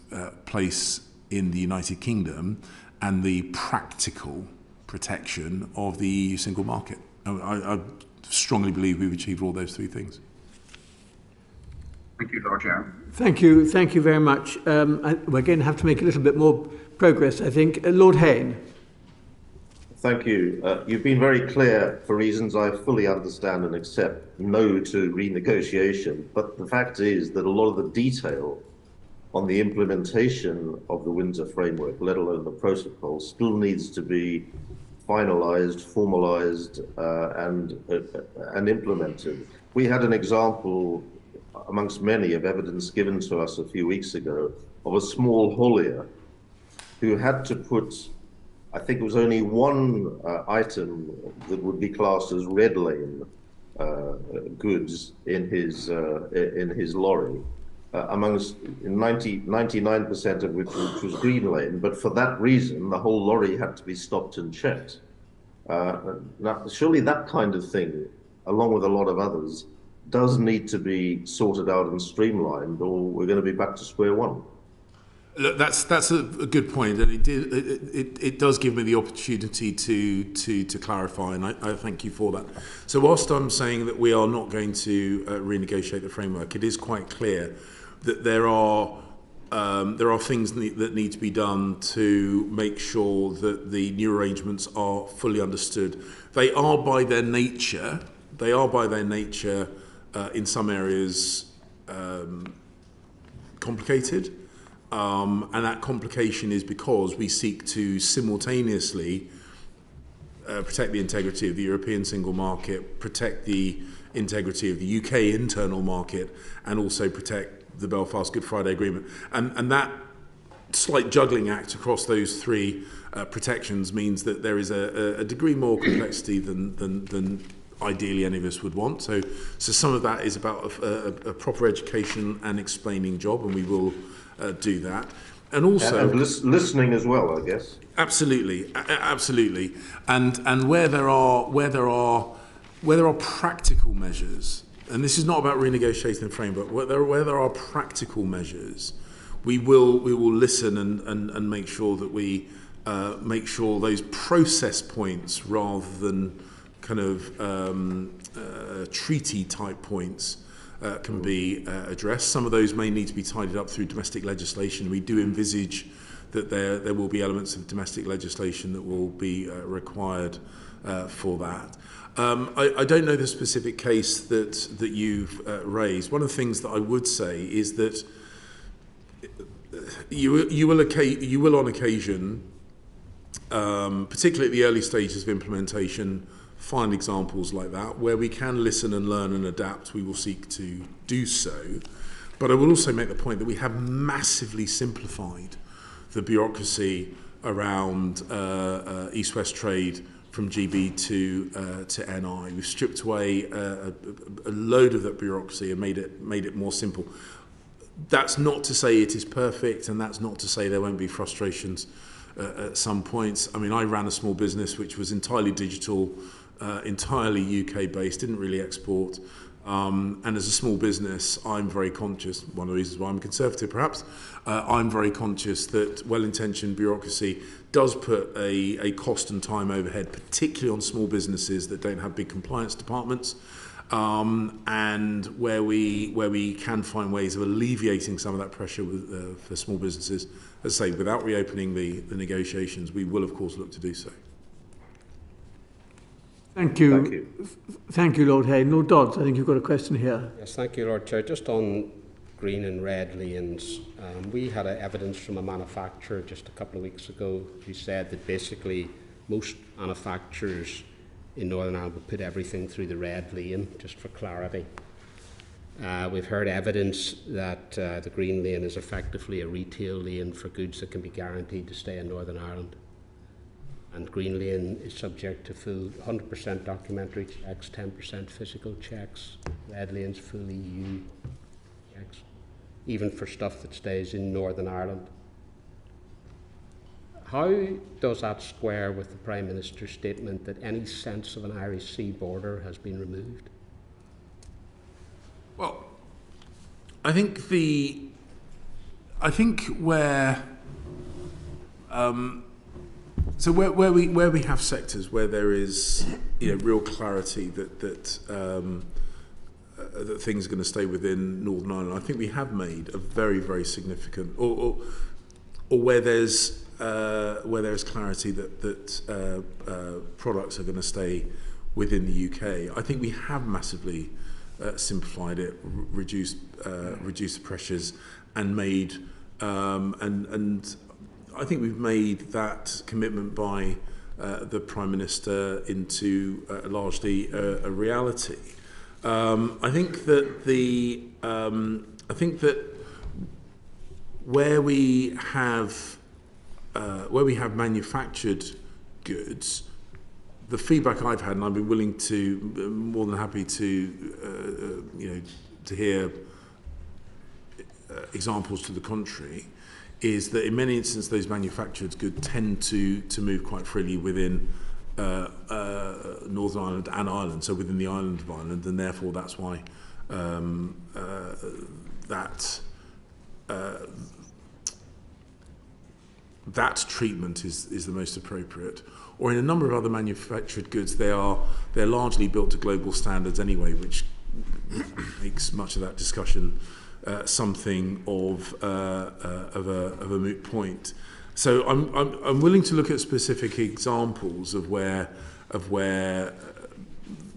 place in the United Kingdom, and the practical protection of the EU single market. I strongly believe we've achieved all those three things. Thank you, Lord Chair. Thank you very much. We're going to have to make a little bit more progress, I think. Lord Hayne. Thank you. You've been very clear, for reasons I fully understand and accept, no to renegotiation. But the fact is that a lot of the detail on the implementation of the Windsor framework, let alone the protocol, still needs to be finalized, formalized, and implemented. We had an example amongst many of evidence given to us a few weeks ago of a small haulier who had to put, I think it was only one item that would be classed as red lane goods in his lorry, amongst 99% of which was green lane. But for that reason, the whole lorry had to be stopped and checked. Now, surely that kind of thing, along with a lot of others, does need to be sorted out and streamlined, or we're going to be back to square one. Look, that's a good point, and it does give me the opportunity to clarify, and I thank you for that. So whilst I'm saying that we are not going to renegotiate the framework, it is quite clear that there are things that need to be done to make sure that the new arrangements are fully understood. They are by their nature in some areas complicated. And that complication is because we seek to simultaneously protect the integrity of the European single market, protect the integrity of the UK internal market, and also protect the Belfast Good Friday Agreement. And that slight juggling act across those three protections means that there is a degree more complexity than ideally any of us would want. So some of that is about a proper education and explaining job, and we will do that, and also listening as well, I guess. Absolutely, and where there are practical measures, and this is not about renegotiating the framework. Where there are practical measures, we will listen and make sure that we make sure those process points, rather than kind of treaty type points, can be addressed. Some of those may need to be tidied up through domestic legislation. We do envisage that there will be elements of domestic legislation that will be required for that. I don't know the specific case that you've raised. One of the things that I would say is that you will on occasion, particularly at the early stages of implementation, find examples like that where we can listen and learn and adapt. We will seek to do so. But I will also make the point that we have massively simplified the bureaucracy around East-West trade from GB to NI. We've stripped away a load of that bureaucracy and made it more simple. That's not to say it is perfect, and that's not to say there won't be frustrations at some points. I mean, I ran a small business which was entirely digital, entirely UK based, didn't really export. And as a small business, I'm very conscious, one of the reasons why I'm Conservative perhaps, I'm very conscious that well-intentioned bureaucracy does put a cost and time overhead, particularly on small businesses that don't have big compliance departments, and where we can find ways of alleviating some of that pressure for small businesses. As I say, without reopening the negotiations, we will of course look to do so. Thank you. Thank you, Lord Hay. Lord Dodds, I think you've got a question here. Yes, thank you, Lord Chair. Just on green and red lanes, we had evidence from a manufacturer just a couple of weeks ago who said that basically most manufacturers in Northern Ireland would put everything through the red lane, just for clarity. We've heard evidence that the green lane is effectively a retail lane for goods that can be guaranteed to stay in Northern Ireland. And green lane is subject to full 100% documentary checks, 10% physical checks. Red lane's full EU checks, even for stuff that stays in Northern Ireland. How does that square with the Prime Minister's statement that any sense of an Irish sea border has been removed? Well, I think where so where we have sectors where there is real clarity that things are going to stay within Northern Ireland, I think we have made a very, very significant, or where there's clarity that products are going to stay within the UK. I think we have massively simplified it, reduced the pressures, and made and I think we've made that commitment by the Prime Minister into largely a reality. I think that where we have manufactured goods, the feedback I've had, and I've been willing to, more than happy to, to hear examples to the contrary, is that in many instances those manufactured goods tend to move quite freely within Northern Ireland and Ireland, so within the island of Ireland, and therefore that's why that treatment is the most appropriate. Or in a number of other manufactured goods, they're largely built to global standards anyway, which makes much of that discussion something of a moot point. So I'm willing to look at specific examples of where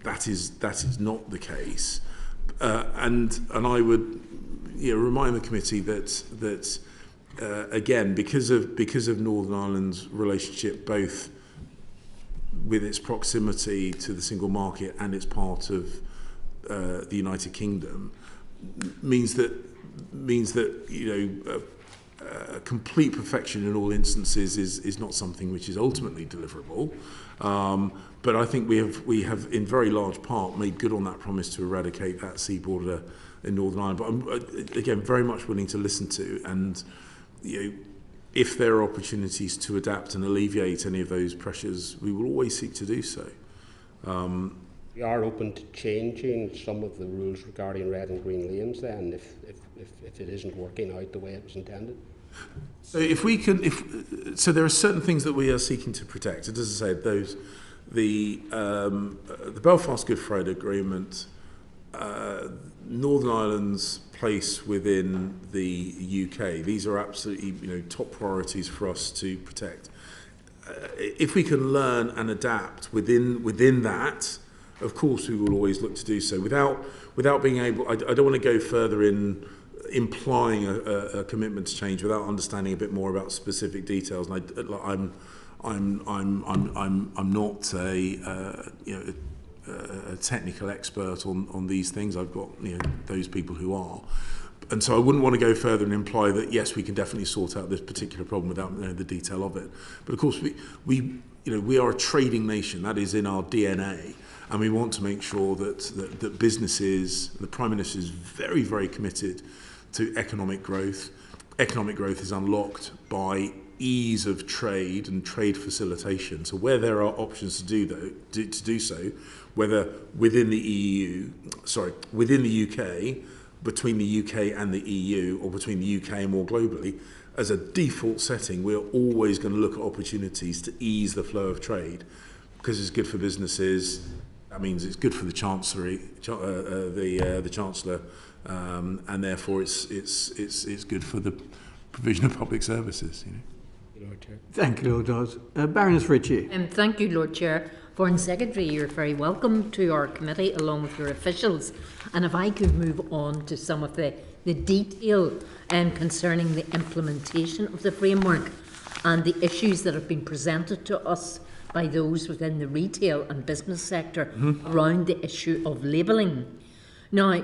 that is not the case, and I would remind the committee that again, because of Northern Ireland's relationship both with its proximity to the single market and its part of the United Kingdom, means that complete perfection in all instances is not something which is ultimately deliverable. But I think we have in very large part made good on that promise to eradicate that sea border in Northern Ireland. But I'm again very much willing to listen to, and if there are opportunities to adapt and alleviate any of those pressures, we will always seek to do so. We are open to changing some of the rules regarding red and green lanes then, if it isn't working out the way it was intended. So so there are certain things that we are seeking to protect. It doesn't say those. The Belfast Good Friday Agreement, Northern Ireland's place within the UK. These are absolutely top priorities for us to protect. If we can learn and adapt within that, of course we will always look to do so. Without being able, I don't want to go further in implying a commitment to change without understanding a bit more about specific details. And I'm not a technical expert on these things. I've got those people who are. And so I wouldn't want to go further and imply that yes, we can definitely sort out this particular problem without the detail of it. But of course, we are a trading nation. That is in our DNA, and we want to make sure that businesses, the Prime Minister is very, very committed to economic growth. Economic growth is unlocked by ease of trade and trade facilitation. So where there are options to do so, whether within the UK, between the UK and the EU, or between the UK and more globally, as a default setting, we're always going to look at opportunities to ease the flow of trade, because it's good for businesses. That means it's good for the Chancellery, the Chancellor, and therefore it's good for the provision of public services. Thank you, Lord Dawes. Baroness Ritchie. Thank you, Lord Chair. Foreign Secretary, you're very welcome to our committee along with your officials. And if I could move on to some of the detail concerning the implementation of the framework and the issues that have been presented to us by those within the retail and business sector around the issue of labelling. Now,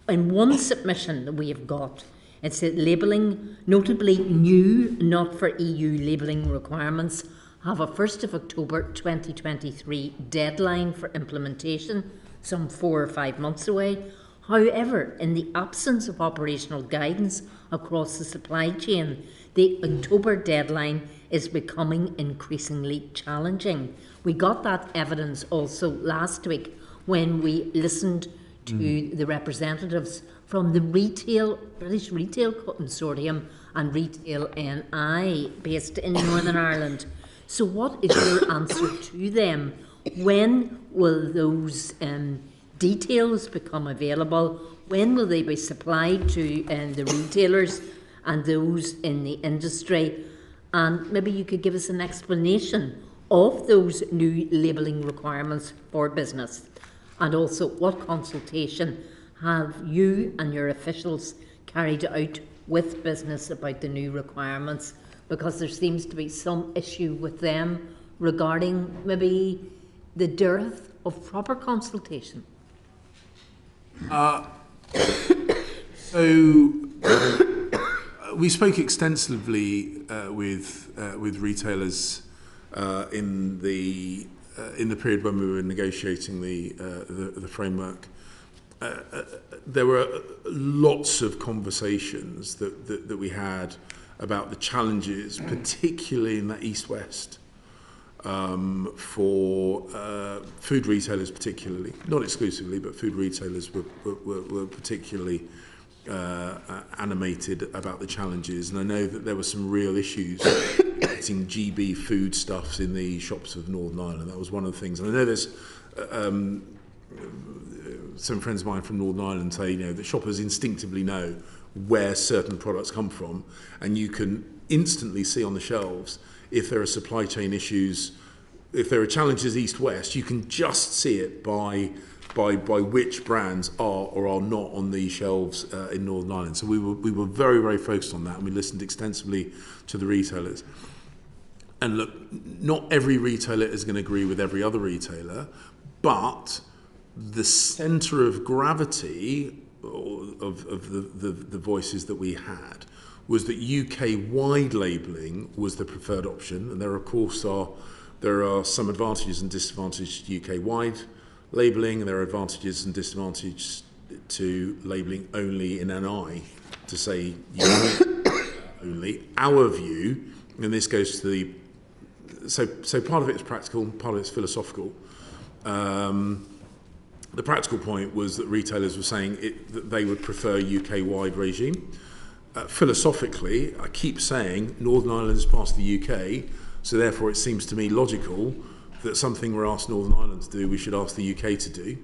in one submission that we have got, it said labelling, notably new, not for EU labelling requirements, have a 1st of October 2023 deadline for implementation, some 4 or 5 months away. However, in the absence of operational guidance across the supply chain, the October deadline is becoming increasingly challenging. We got that evidence also last week when we listened to the representatives from the British Retail Consortium and Retail NI based in Northern Ireland. So what is your answer to them? When will those details become available? When will they be supplied to the retailers and those in the industry? And maybe you could give us an explanation of those new labelling requirements for business. And also, what consultation have you and your officials carried out with business about the new requirements? Because there seems to be some issue with them regarding maybe the dearth of proper consultation. So we spoke extensively with retailers in the period when we were negotiating the framework. There were lots of conversations that we had about the challenges, particularly in that east-west, for food retailers particularly, not exclusively, but food retailers were particularly animated about the challenges. And I know that there were some real issues getting GB foodstuffs in the shops of Northern Ireland. That was one of the things. And I know there's some friends of mine from Northern Ireland say, that shoppers instinctively know where certain products come from, and you can instantly see on the shelves if there are supply chain issues, if there are challenges east-west. You can just see it by which brands are or are not on the shelves in Northern Ireland. So we were very, very focused on that, and we listened extensively to the retailers. And look, not every retailer is going to agree with every other retailer, but the centre of gravity of the voices that we had was that UK-wide labelling was the preferred option, and there are some advantages and disadvantages to UK-wide labelling, and there are advantages and disadvantages to labelling only in NI, to say only. Our view, and this goes to so part of it is practical, part of it is philosophical. The practical point was that retailers were saying that they would prefer a UK-wide regime. Philosophically, I keep saying Northern Ireland is part of the UK, so therefore it seems to me logical that something we're asked Northern Ireland to do, we should ask the UK to do.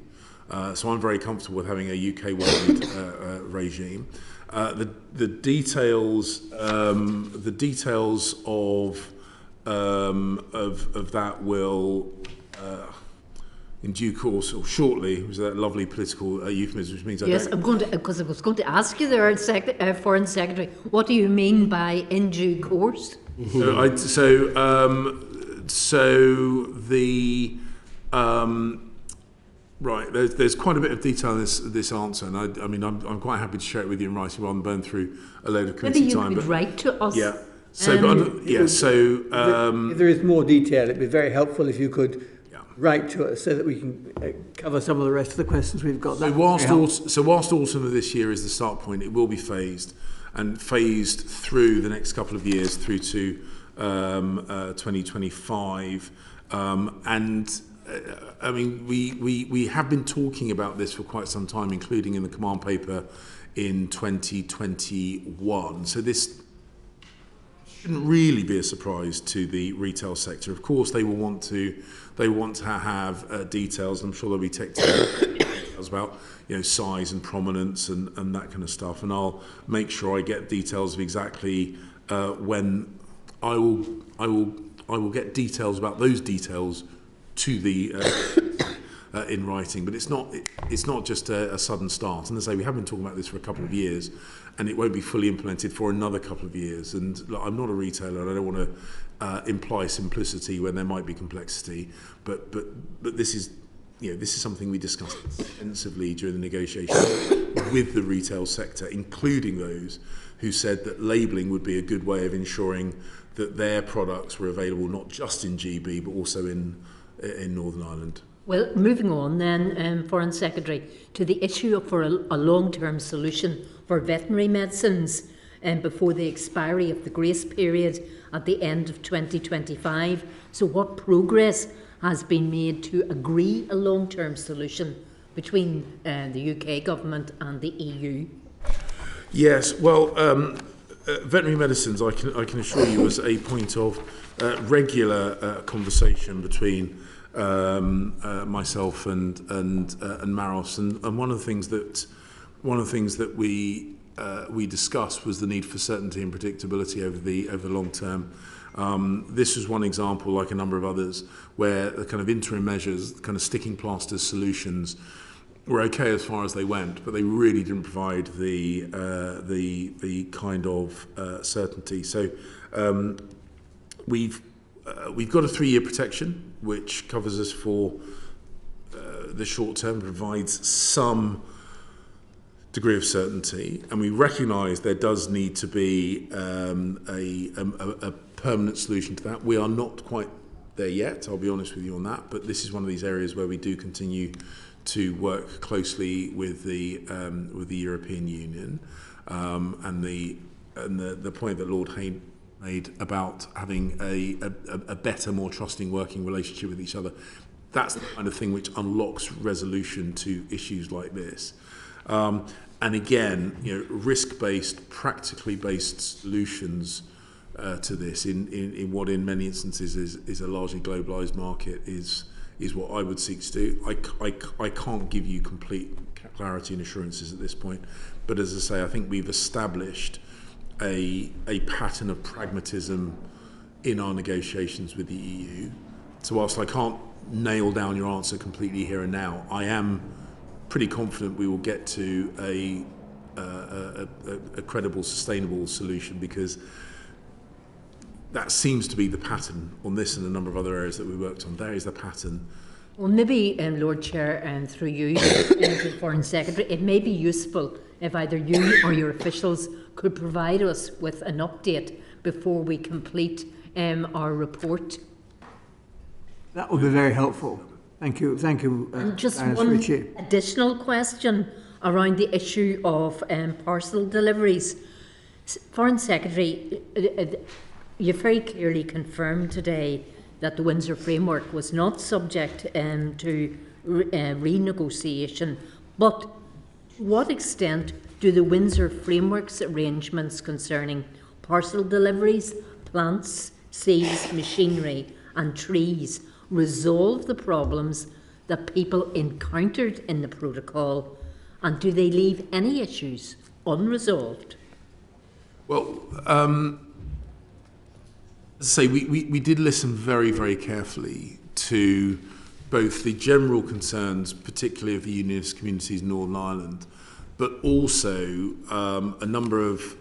So I'm very comfortable with having a UK-wide regime. The details of that will. In due course, or shortly, was that lovely political euphemism, which means yes, because I was going to ask you there, Foreign Secretary, what do you mean by in due course? So the right, there's quite a bit of detail in this answer, and I mean I'm quite happy to share it with you in writing rather than burn through a load of committee time. Maybe you could write to us. Yeah. So, if there is more detail, it'd be very helpful if you could write to us so that we can cover some of the rest of the questions we've got. So whilst autumn of this year is the start point, it will be phased through the next couple of years through to 2025. I mean, we have been talking about this for quite some time, including in the command paper in 2021. So this shouldn't really be a surprise to the retail sector. Of course, they want to have details. I'm sure there'll be details about size and prominence and that kind of stuff. And I'll make sure I get details of exactly when I will get details about those details to the in writing. But it's not just a sudden start. And as I say, we have been talking about this for a couple of years, and it won't be fully implemented for another couple of years. And look, I'm not a retailer, and I don't want to imply simplicity when there might be complexity. But this is something we discussed extensively during the negotiation with the retail sector, including those who said that labelling would be a good way of ensuring that their products were available not just in GB but also in Northern Ireland. Well, moving on then, Foreign Secretary, to the issue for a long-term solution for veterinary medicines before the expiry of the grace period at the end of 2025. So what progress has been made to agree a long-term solution between the UK government and the EU? Yes, well, veterinary medicines, I can assure you, was a point of regular conversation between myself and Maros, and one of the things that we discussed was the need for certainty and predictability over the long term. This was one example, like a number of others, where the kind of interim measures, kind of sticking plasters solutions, were okay as far as they went, but they really didn't provide the kind of certainty. So we've got a 3-year protection which covers us for the short term, provides some degree of certainty, and we recognise there does need to be a permanent solution to that. We are not quite there yet, I'll be honest with you on that, but this is one of these areas where we do continue to work closely with the European Union, and the point that Lord Hayne made about having a better, more trusting working relationship with each other. That's the kind of thing which unlocks resolution to issues like this. And again, risk-based, practically based solutions to this in what in many instances is a largely globalised market is what I would seek to do. I can't give you complete clarity and assurances at this point, but as I say, I think we've established a pattern of pragmatism in our negotiations with the EU. So whilst I can't nail down your answer completely here and now, I am pretty confident we will get to a credible, sustainable solution, because that seems to be the pattern on this and a number of other areas that we worked on. There is the pattern. Well, maybe, Lord Chair, and through you, the Foreign Secretary, it may be useful if either you or your officials could provide us with an update before we complete our report. That would be very helpful. Thank you. Thank you. Just one additional question around the issue of parcel deliveries. Foreign Secretary, you very clearly confirmed today that the Windsor framework was not subject to renegotiation, but to what extent do the Windsor framework's arrangements concerning parcel deliveries, plants, seeds, machinery and trees resolve the problems that people encountered in the protocol, and do they leave any issues unresolved? Well, as I say, we did listen very, very carefully to both the general concerns, particularly of the unionist communities in Northern Ireland, but also a number of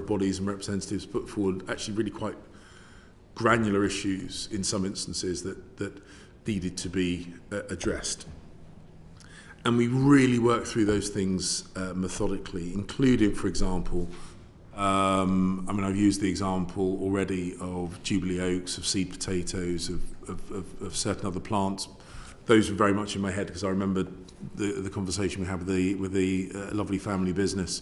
bodies and representatives put forward actually really quite granular issues in some instances that needed to be addressed. And we really worked through those things methodically, including, for example, I've used the example already of Jubilee oaks, of seed potatoes, of certain other plants. Those were very much in my head because I remember the conversation we had with the lovely family business.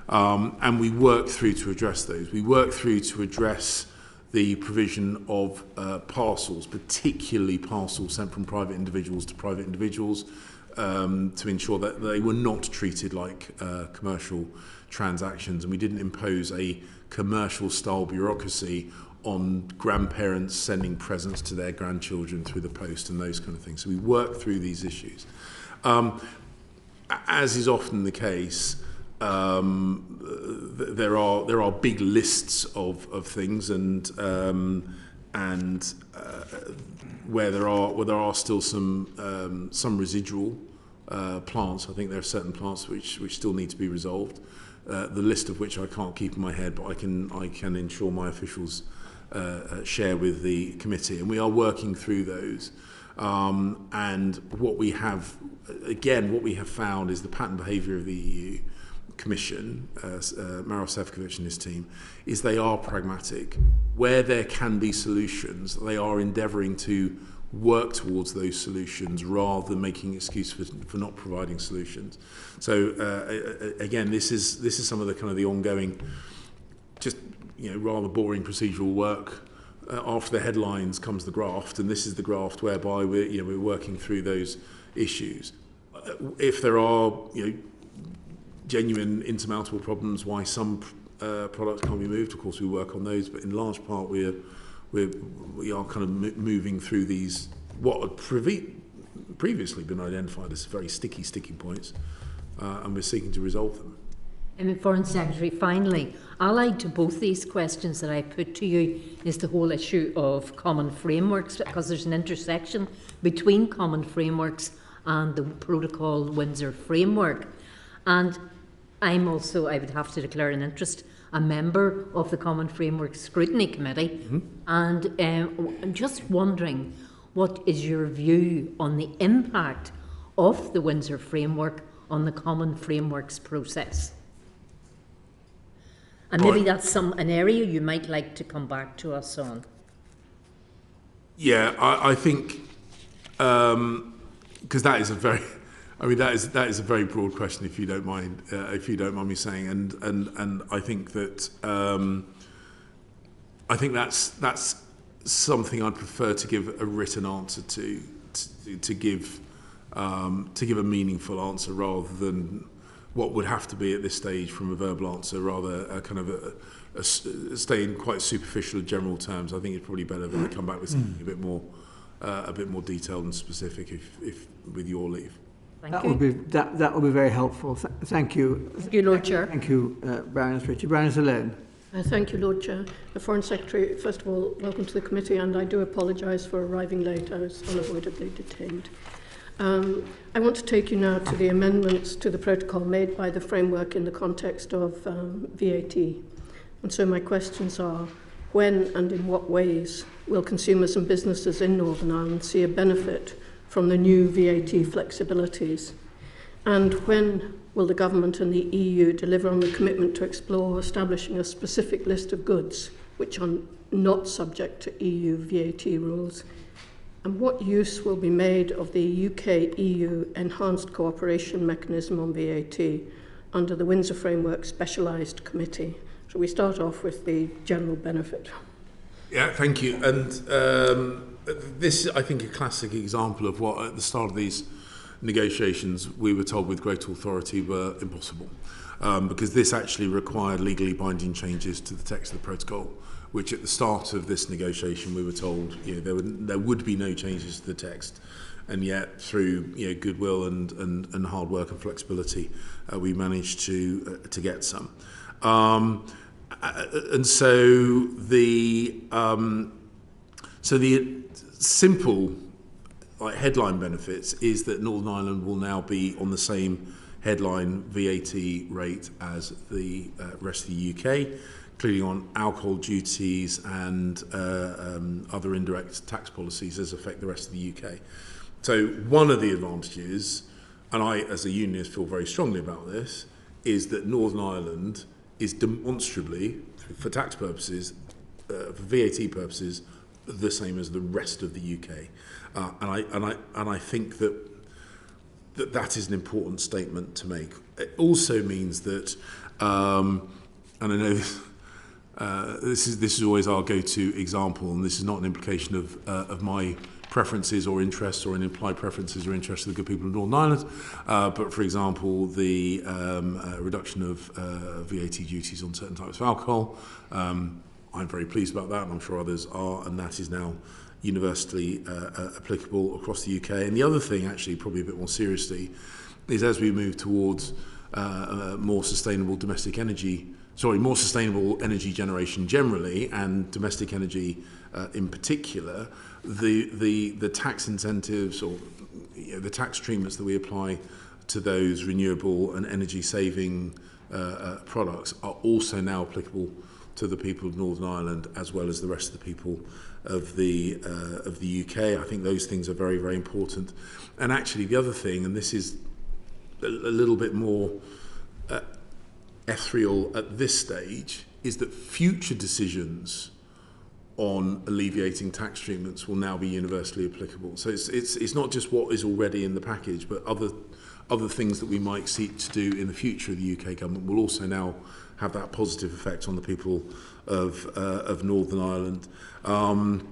And we worked through to address those. We worked through to address the provision of parcels, particularly parcels sent from private individuals to private individuals, to ensure that they were not treated like commercial transactions, and we didn't impose a commercial style bureaucracy on grandparents sending presents to their grandchildren through the post and those kind of things. So we worked through these issues. As is often the case, there are big lists of things, and where there are still some residual plants. I think there are certain plants which still need to be resolved. The list of which I can't keep in my head, but I can ensure my officials share with the committee, and we are working through those. And what we have found is the pattern behaviour of the EU Commission, Maroš Šefčovič and his team, is they are pragmatic. Where there can be solutions, they are endeavouring to work towards those solutions rather than making excuse for not providing solutions. So again, this is some of the kind of the ongoing, just rather boring procedural work. After the headlines comes the graft, and this is the graft whereby we're working through those issues. If there are genuine insurmountable problems why some products can't be moved, of course we work on those, but in large part we are kind of moving through these what had previously been identified as very sticky points, and we're seeking to resolve them. And Foreign Secretary, finally, allied to both these questions that I put to you is the whole issue of common frameworks, because there's an intersection between common frameworks and the Protocol Windsor framework. And I'm also, I would have to declare an interest, a member of the Common Framework Scrutiny Committee. Mm-hmm. And I'm just wondering, what is your view on the impact of the Windsor framework on the Common Frameworks process? And maybe that's an area you might like to come back to us on. Yeah, I think because that is a very, that is a very broad question. If you don't mind me saying, and I think that that's something I'd prefer to give a written answer to give a meaningful answer rather than what would have to be at this stage from a verbal answer, rather a kind of a stay in quite superficial general terms. I think it's probably better that I come back with something a bit more detailed and specific, if with your leave. Thank you. That would be very helpful. Thank you. Thank you, Lord Chair. Thank you, Baroness Ritchie. Baroness Alone. Thank you, Lord Chair. The Foreign Secretary, first of all, welcome to the committee, and I do apologise for arriving late. I was unavoidably detained. I want to take you now to the amendments to the protocol made by the framework in the context of VAT. And so my questions are, when and in what ways will consumers and businesses in Northern Ireland see a benefit from the new VAT flexibilities? And when will the government and the EU deliver on the commitment to explore establishing a specific list of goods which are not subject to EU VAT rules? And what use will be made of the UK-EU Enhanced Cooperation Mechanism on VAT under the Windsor Framework Specialised Committee? So we start off with the general benefit. Yeah, thank you. And this is, I think, a classic example of what, at the start of these negotiations, we were told with great authority were impossible, because this actually required legally binding changes to the text of the protocol, which at the start of this negotiation we were told there would be no changes to the text, and yet through goodwill and hard work and flexibility we managed to get some. And so the simple headline benefits is that Northern Ireland will now be on the same headline VAT rate as the rest of the UK. including on alcohol duties and other indirect tax policies as affect the rest of the UK. So one of the advantages, and I as a unionist feel very strongly about this, is that Northern Ireland is demonstrably, for tax purposes, for VAT purposes, the same as the rest of the UK. And I think that is an important statement to make. It also means that, and I know this is always our go-to example, and this is not an implication of my preferences or interests or an implied preferences or interests of the good people of Northern Ireland, but for example, the reduction of VAT duties on certain types of alcohol. I'm very pleased about that, and I'm sure others are, and that is now universally applicable across the UK. And the other thing, actually, probably a bit more seriously, is as we move towards more sustainable more sustainable energy generation generally, and domestic energy in particular, the tax incentives or the tax treatments that we apply to those renewable and energy saving products are also now applicable to the people of Northern Ireland as well as the rest of the people of the UK. I think those things are very, very important. And actually the other thing, and this is a little bit more ethereal at this stage, is that future decisions on alleviating tax treatments will now be universally applicable. So it's not just what is already in the package, but other things that we might seek to do in the future of the UK government will also now have that positive effect on the people of Northern Ireland. I'm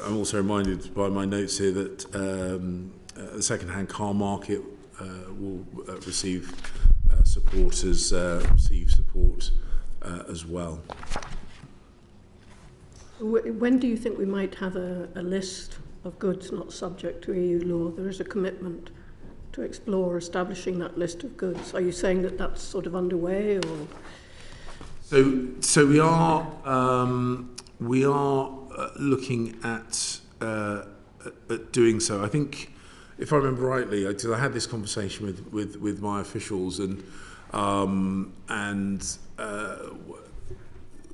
also reminded by my notes here that the second-hand car market will receive support as well. When do you think we might have a list of goods not subject to EU law? There is a commitment to explore establishing that list of goods. Are you saying that that's sort of underway, or? So we are looking at doing so. I think, if I remember rightly, I had this conversation with my officials, and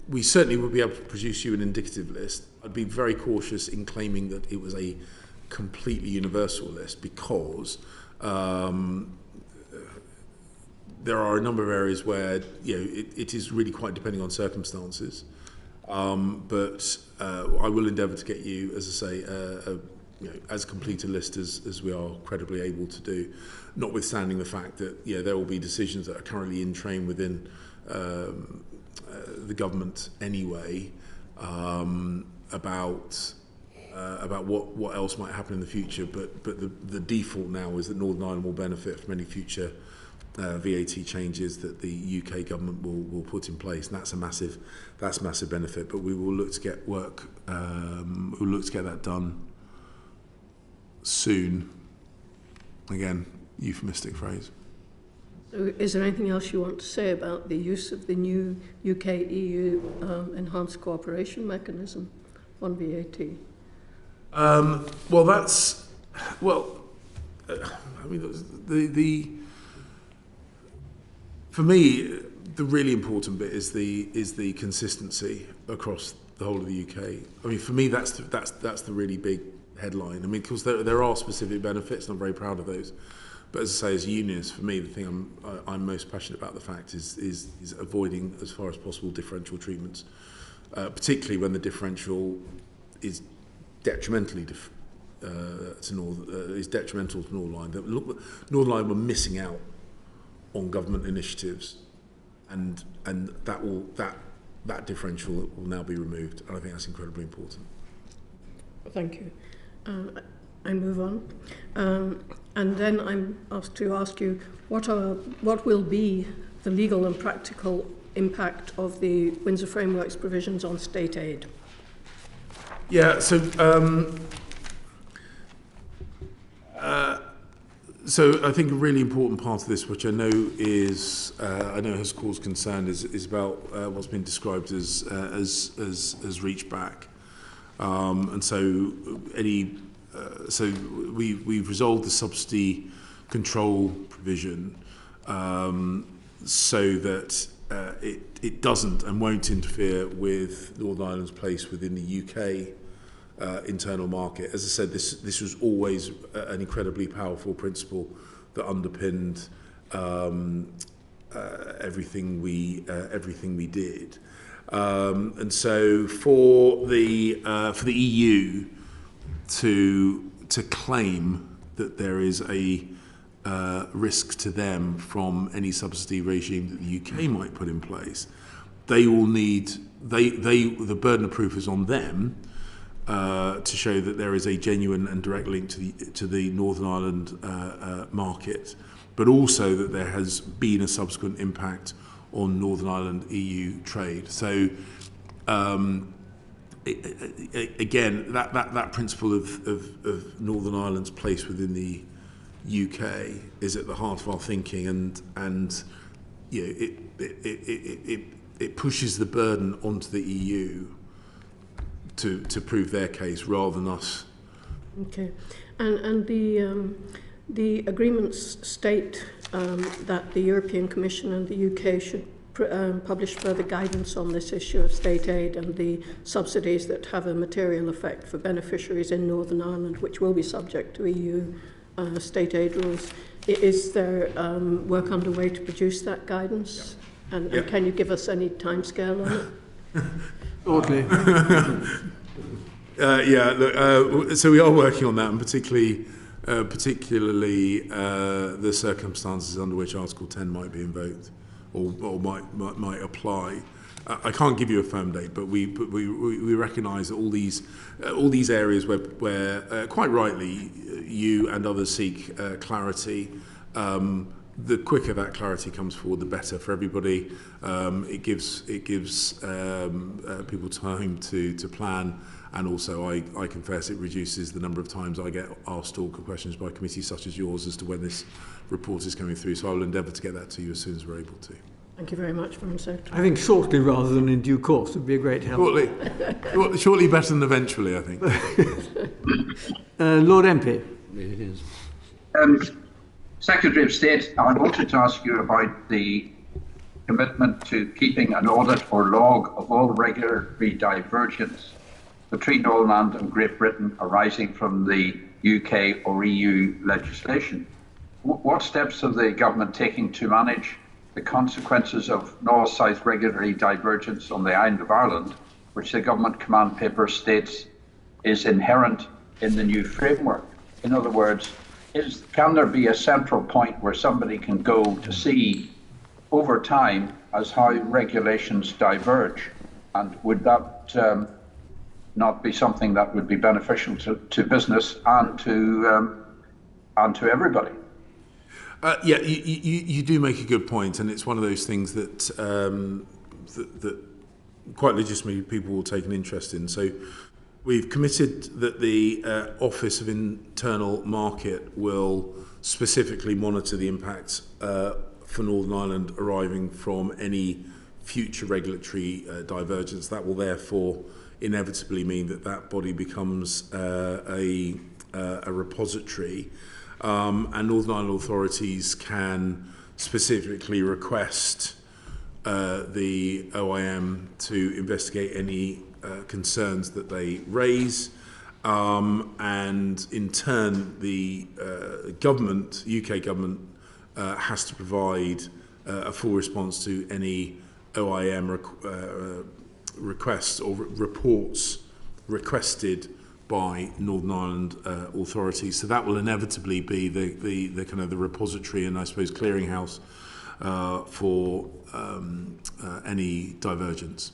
we certainly would be able to produce you an indicative list. I'd be very cautious in claiming that it was a completely universal list, because there are a number of areas where it is really quite depending on circumstances. But I will endeavour to get you, as I say, as complete a list as we are credibly able to do, notwithstanding the fact that there will be decisions that are currently in train within the government anyway about what else might happen in the future. But the default now is that Northern Ireland will benefit from any future VAT changes that the UK government will put in place, and that's a massive benefit. But we will look to get that done soon. Again, euphemistic phrase. So is there anything else you want to say about the use of the new UK-EU enhanced cooperation mechanism on VAT? For me, the really important bit is the consistency across the whole of the UK. I mean, for me, that's the really big headline. I mean, because there are specific benefits, and I'm very proud of those. But as I say, as a unionist, for me, the thing I'm most passionate about the fact is avoiding, as far as possible, differential treatments, particularly when the differential is detrimental to Northern Ireland. Northern Ireland were missing out on government initiatives, and that differential will now be removed, and I think that's incredibly important. Thank you. I move on, and then I'm asked to ask you what will be the legal and practical impact of the Windsor Framework's provisions on state aid? Yeah, so I think a really important part of this, which I know has caused concern, is about what's been described as reach back, and so we've resolved the subsidy control provision so that it doesn't and won't interfere with Northern Ireland's place within the UK internal market. As I said, this was always an incredibly powerful principle that underpinned everything we did. And so for the EU to claim that there is a risk to them from any subsidy regime that the UK might put in place, they will need the burden of proof is on them to show that there is a genuine and direct link to the Northern Ireland market, but also that there has been a subsequent impact on Northern Ireland EU trade. So again, that principle of Northern Ireland's place within the UK is at the heart of our thinking, and you know, it pushes the burden onto the EU to prove their case rather than us. Okay, and the agreements state that the European Commission and the UK should publish further guidance on this issue of state aid and the subsidies that have a material effect for beneficiaries in Northern Ireland, which will be subject to EU state aid rules. Is there work underway to produce that guidance? Yeah. And can you give us any timescale on it? Shortly. So we are working on that, and particularly the circumstances under which Article 10 might be invoked or might apply. I can't give you a firm date, but we recognise that all these areas where quite rightly you and others seek clarity. The quicker that clarity comes forward, the better for everybody. It gives people time to plan, and also I confess it reduces the number of times I get asked awkward questions by committees such as yours as to when this report is coming through. So I will endeavour to get that to you as soon as we're able to. Thank you very much, Foreign Secretary. I think shortly rather than in due course would be a great help. Shortly better than eventually, I think. Lord MP. It is. Secretary of State, I wanted to ask you about the commitment to keeping an audit or log of all regulatory divergence between Northern Ireland and Great Britain arising from the UK or EU legislation. What steps are the government taking to manage the consequences of north-south regulatory divergence on the island of Ireland, which the government command paper states is inherent in the new framework? In other words, can there be a central point where somebody can go to see over time as how regulations diverge? And would that not be something that would be beneficial to business and to everybody? You do make a good point, and it's one of those things that that quite legitimately people will take an interest in. So we've committed that the Office of Internal Market will specifically monitor the impacts for Northern Ireland arising from any future regulatory divergence. That will therefore inevitably mean that body becomes a repository. And Northern Ireland authorities can specifically request the OIM to investigate any concerns that they raise, and in turn the UK government has to provide a full response to any OIM requests or reports requested by Northern Ireland authorities. So that will inevitably be the kind of the repository and I suppose clearinghouse for any divergence.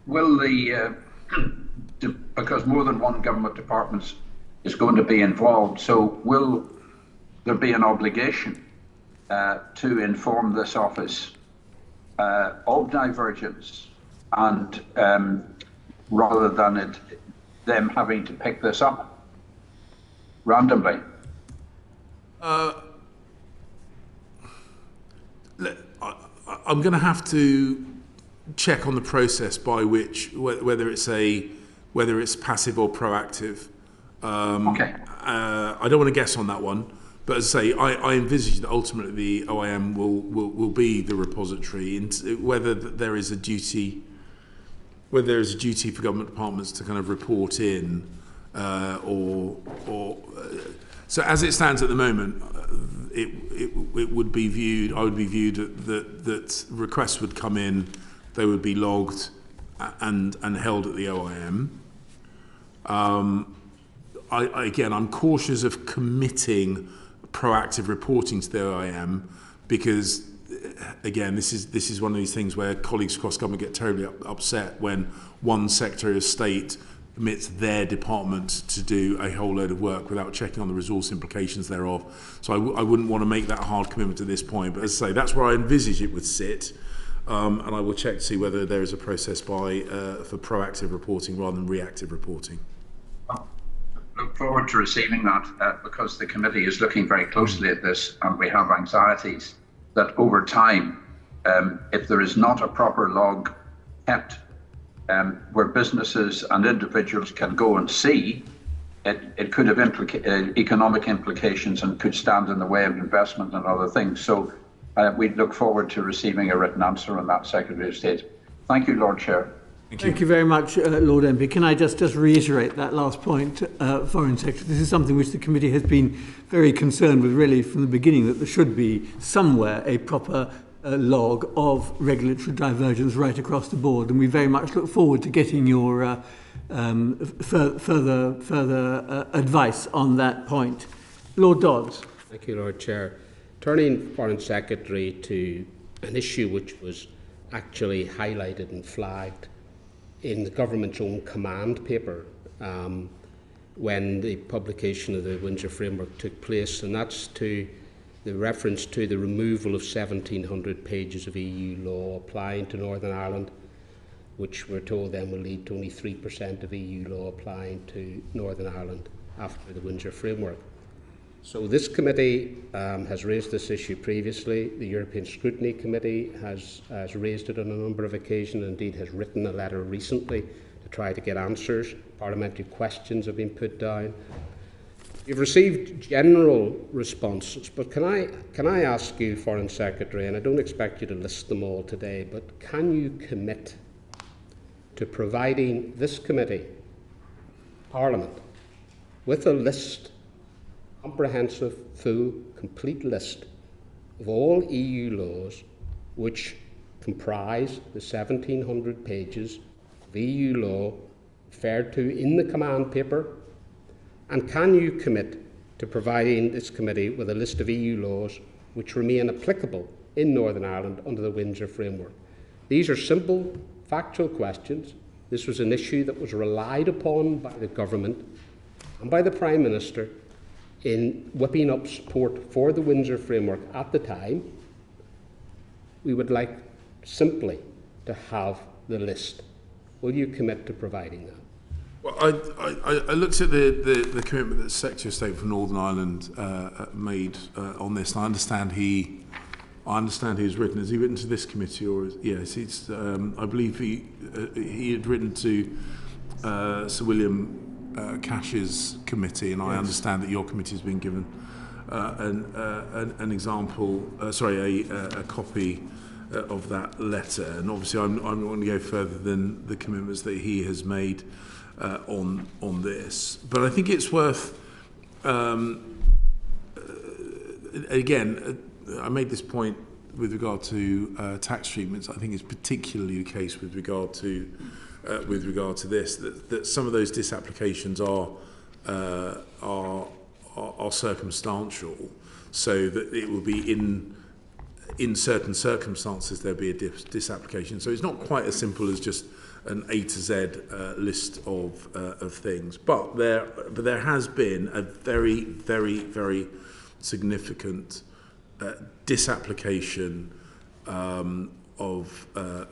Will because more than one government department is going to be involved, so will there be an obligation to inform this office of divergence, and rather than them having to pick this up randomly? I'm going to have to check on the process by which whether it's passive or proactive. Okay. I don't want to guess on that one, But as I say, I envisage that ultimately the OIM will be the repository, whether there is a duty for government departments to kind of report in, so as it stands at the moment, it would be viewed. I would be viewed that requests would come in, they would be logged and held at the OIM. Again, I'm cautious of committing proactive reporting to the OIM because, again, this is one of these things where colleagues across government get terribly upset when one Secretary of State permits their department to do a whole load of work without checking on the resource implications thereof. So I wouldn't want to make that hard commitment at this point. But as I say, that's where I envisage it would sit. And I will check to see whether there is a process for proactive reporting rather than reactive reporting. Look forward to receiving that because the committee is looking very closely at this, and we have anxieties that over time, if there is not a proper log kept where businesses and individuals can go and see, it could have economic implications and could stand in the way of investment and other things. So we look forward to receiving a written answer on that, Secretary of State. Thank you, Lord Chair. Thank you very much, Lord MP. Can I just reiterate that last point, Foreign Secretary? This is something which the committee has been very concerned with really from the beginning, that there should be somewhere a proper log of regulatory divergence right across the board, and we very much look forward to getting your further advice on that point. Lord Dodds. Thank you, Lord Chair. Turning, Foreign Secretary, to an issue which was actually highlighted and flagged in the government's own command paper when the publication of the Windsor Framework took place, and that's to the reference to the removal of 1,700 pages of EU law applying to Northern Ireland, which we're told then will lead to only 3% of EU law applying to Northern Ireland after the Windsor Framework. So this committee has raised this issue previously. The European Scrutiny Committee has raised it on a number of occasions, and indeed has written a letter recently to try to get answers. Parliamentary questions have been put down. You've received general responses, but can I ask you, Foreign Secretary, and I don't expect you to list them all today, but can you commit to providing this committee, Parliament, with a list, comprehensive, full, complete list of all EU laws which comprise the 1,700 pages of EU law referred to in the command paper? And can you commit to providing this committee with a list of EU laws which remain applicable in Northern Ireland under the Windsor Framework? These are simple, factual questions. This was an issue that was relied upon by the government and by the Prime Minister in whipping up support for the Windsor Framework at the time. We would like simply to have the list. Will you commit to providing that? Well, I looked at the commitment that the Secretary of State for Northern Ireland made on this, and I understand he has written. Has he written to this committee, or yes? It's I believe he had written to Sir William Cash's committee, and I understand that your committee has been given an example. A copy of that letter, and obviously I'm not going to go further than the commitments that he has made on this. But I think it's worth again. I made this point with regard to tax treatments. I think it's particularly the case with regard to this, that some of those disapplications are circumstantial, so that it will be in certain circumstances there'll be a disapplication. So it's not quite as simple as just an A to Z list of things, but there has been a very, very, very significant disapplication of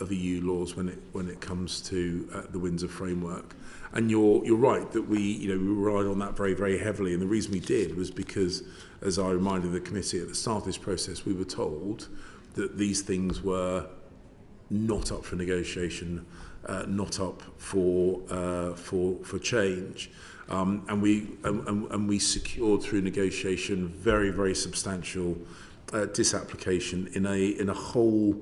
EU laws when it comes to the Windsor Framework. And you're right that we relied on that very, very heavily, and the reason we did was because, as I reminded the committee at the start of this process, we were told that these things were not up for negotiation not up for change. And we secured through negotiation very substantial disapplication in a whole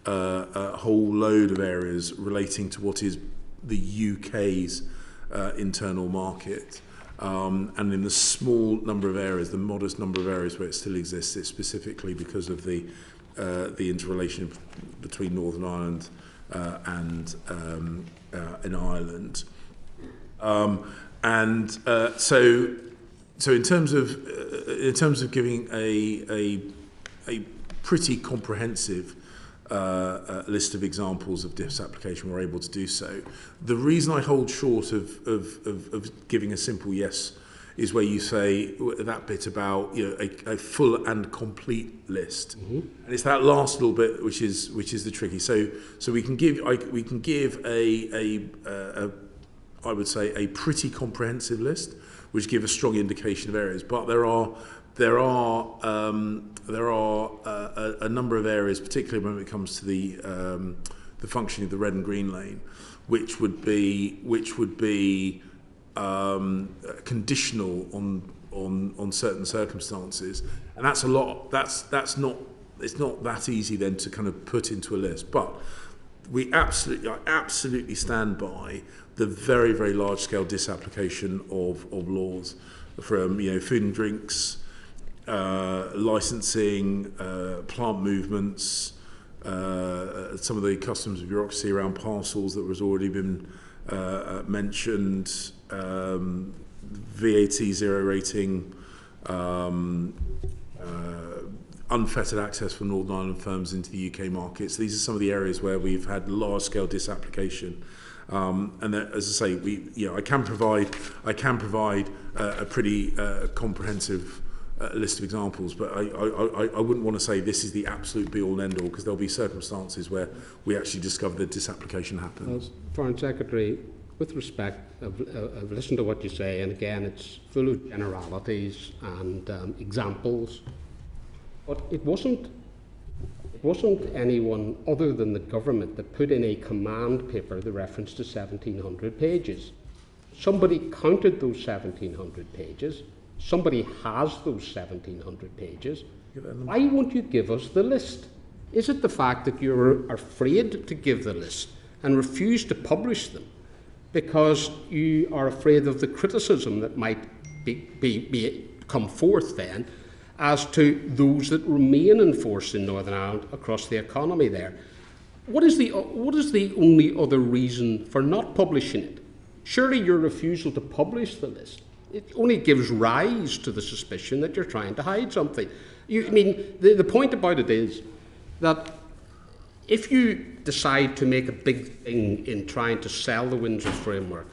load of areas relating to what is the UK's internal market. And in the small number of areas, the modest number of areas where it still exists, it's specifically because of the interrelation between Northern Ireland and in Ireland. So in terms of giving a pretty comprehensive list of examples of disapplication, we're able to do so. The reason I hold short of giving a simple yes is where you say that bit about a full and complete list, and it's that last little bit which is the tricky. So we can give I would say a pretty comprehensive list, which give a strong indication of areas, but there are a number of areas, particularly when it comes to the functioning of the red and green lane, which would be conditional on certain circumstances, and that's a lot. It's not that easy then to kind of put into a list, but I absolutely stand by the very large scale disapplication of laws, from food and drinks, licensing, plant movements, some of the customs and bureaucracy around parcels that was already been mentioned, VAT zero rating, unfettered access for Northern Ireland firms into the UK markets. These are some of the areas where we've had large-scale disapplication. And that, as I say, I can provide a pretty comprehensive list of examples, but I wouldn't want to say this is the absolute be-all and end-all, because there'll be circumstances where we actually discover that disapplication happens. Foreign Secretary, with respect, I've listened to what you say, and again, it's full of generalities and examples. But it wasn't anyone other than the government that put in a command paper the reference to 1,700 pages. Somebody counted those 1,700 pages. Somebody has those 1,700 pages. Why won't you give us the list? Is it the fact that you're afraid to give the list and refuse to publish them because you are afraid of the criticism that might come forth then as to those that remain in force in Northern Ireland across the economy there? What is the only other reason for not publishing it? Surely your refusal to publish the list, it only gives rise to the suspicion that you're trying to hide something. The point about it is that if you decide to make a big thing in trying to sell the Windsor framework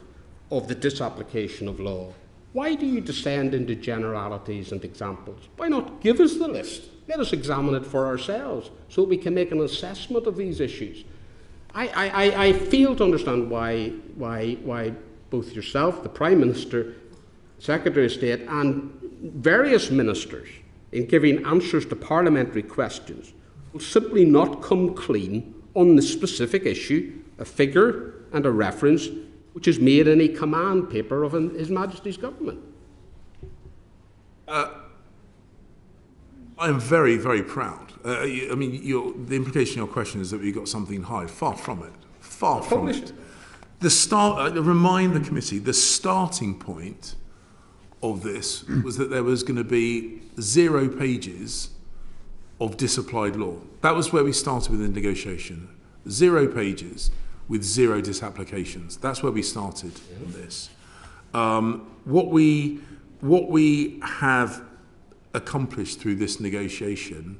of the disapplication of law, why do you descend into generalities and examples? Why not give us the list? Let us examine it for ourselves so that we can make an assessment of these issues. I fail to understand why both yourself, the Prime Minister, Secretary of State, and various ministers, in giving answers to parliamentary questions, will simply not come clean on the specific issue, a figure and a reference, which is made in a command paper of His Majesty's government. I am very proud. The implication of your question is that we got something high. Far from it. Far from it. Remind the committee, the starting point of this was that there was going to be 0 pages of disapplied law. That was where we started with the negotiation. 0 pages with 0 disapplications. That's where we started on this. What we have accomplished through this negotiation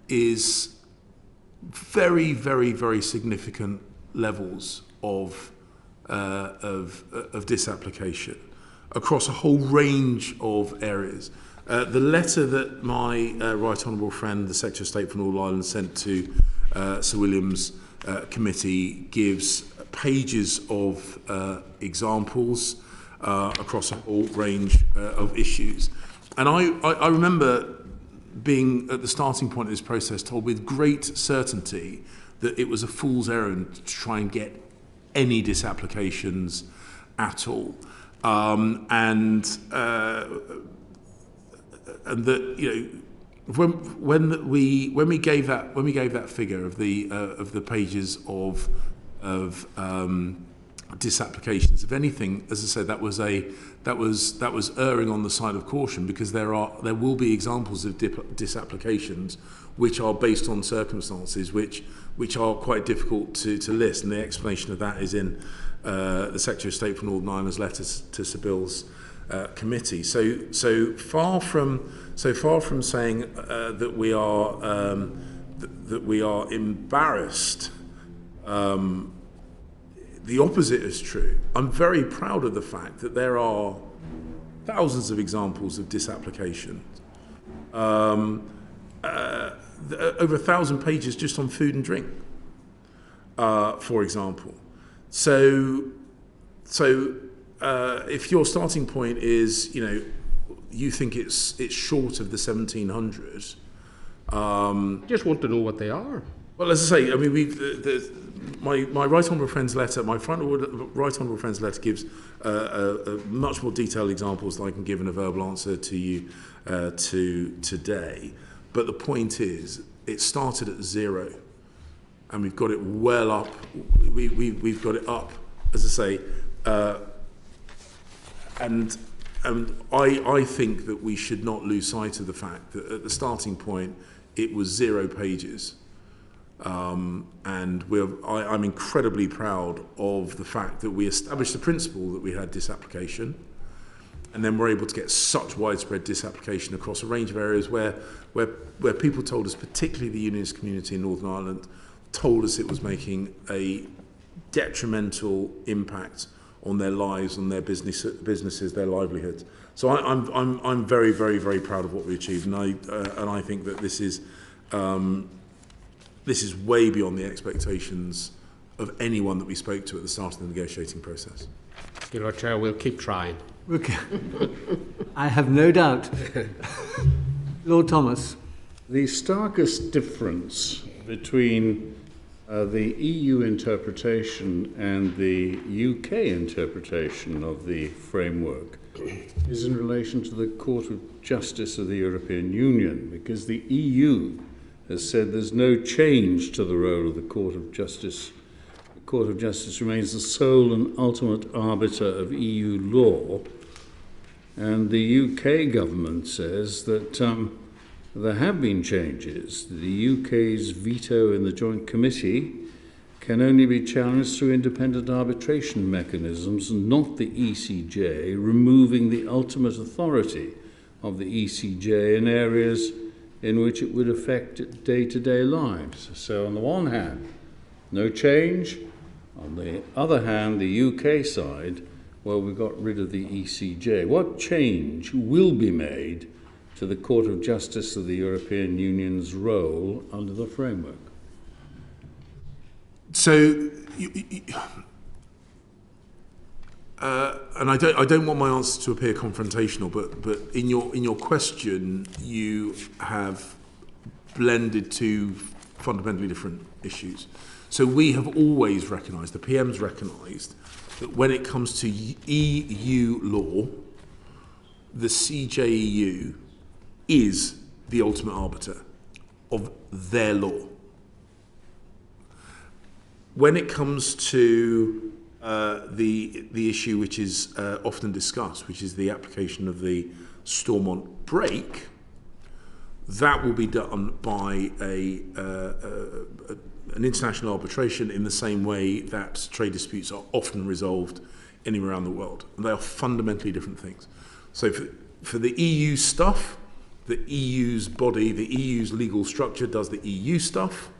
is very significant levels of disapplication across a whole range of areas. The letter that my Right Honourable friend, the Secretary of State for Northern Ireland, sent to Sir William's committee gives pages of examples across a whole range of issues. And I remember being at the starting point of this process told with great certainty that it was a fool's errand to try and get any disapplications at all. And that, you know, when we gave that figure of the pages of disapplications, if anything, as I said, that was erring on the side of caution, because there will be examples of disapplications which are based on circumstances which are quite difficult to list, and the explanation of that is in the Secretary of State for Northern Ireland's letters to Sybil's committee. So far from saying that we are embarrassed, the opposite is true. I'm very proud of the fact that there are thousands of examples of disapplication. Over 1,000 pages just on food and drink, for example. So if your starting point is, you know, you think it's short of the 1,700. Just want to know what they are. Well, as I say, I mean, my right honourable friend's letter, right honourable friend's letter gives a much more detailed examples than I can give in a verbal answer to you today. But the point is, it started at 0, and we've got it well up. We've got it up, as I say, and I think that we should not lose sight of the fact that at the starting point it was 0 pages. And I'm incredibly proud of the fact that we established the principle that we had disapplication, and then we're able to get such widespread disapplication across a range of areas where people told us, particularly the unionist community in Northern Ireland, told us it was making a detrimental impact on their lives, on their businesses, their livelihoods. So I'm very, very, very proud of what we achieved, and I think that this is way beyond the expectations of anyone that we spoke to at the start of the negotiating process. Lord Chair, we'll keep trying. Okay. I have no doubt. Lord Thomas. The starkest difference between the EU interpretation and the UK interpretation of the framework is in relation to the Court of Justice of the European Union, because the EU has said there's no change to the role of the Court of Justice. The Court of Justice remains the sole and ultimate arbiter of EU law, and the UK government says that there have been changes. The UK's veto in the Joint Committee can only be challenged through independent arbitration mechanisms, and not the ECJ, removing the ultimate authority of the ECJ in areas in which it would affect day-to-day lives. So on the one hand, no change. On the other hand, the UK side, well, we got rid of the ECJ. What change will be made to the Court of Justice of the European Union's role under the framework? So, and I don't want my answer to appear confrontational, but in your question, you have blended two fundamentally different issues. So we have always recognised, the PM's recognised, that when it comes to EU law, the CJEU is the ultimate arbiter of their law. When it comes to the issue which is often discussed, which is the application of the Stormont break, that will be done by an international arbitration in the same way that trade disputes are often resolved anywhere around the world. And they are fundamentally different things. So for the EU stuff, the EU's body, the EU's legal structure does the EU stuff,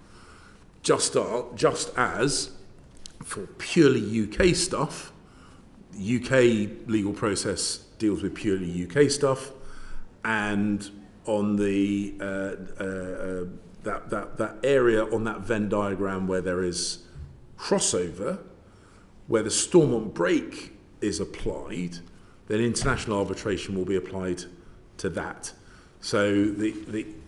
just as for purely UK stuff, the UK legal process deals with purely UK stuff, and on the that area on that Venn diagram where there is crossover, where the Stormont break is applied, then international arbitration will be applied to that. So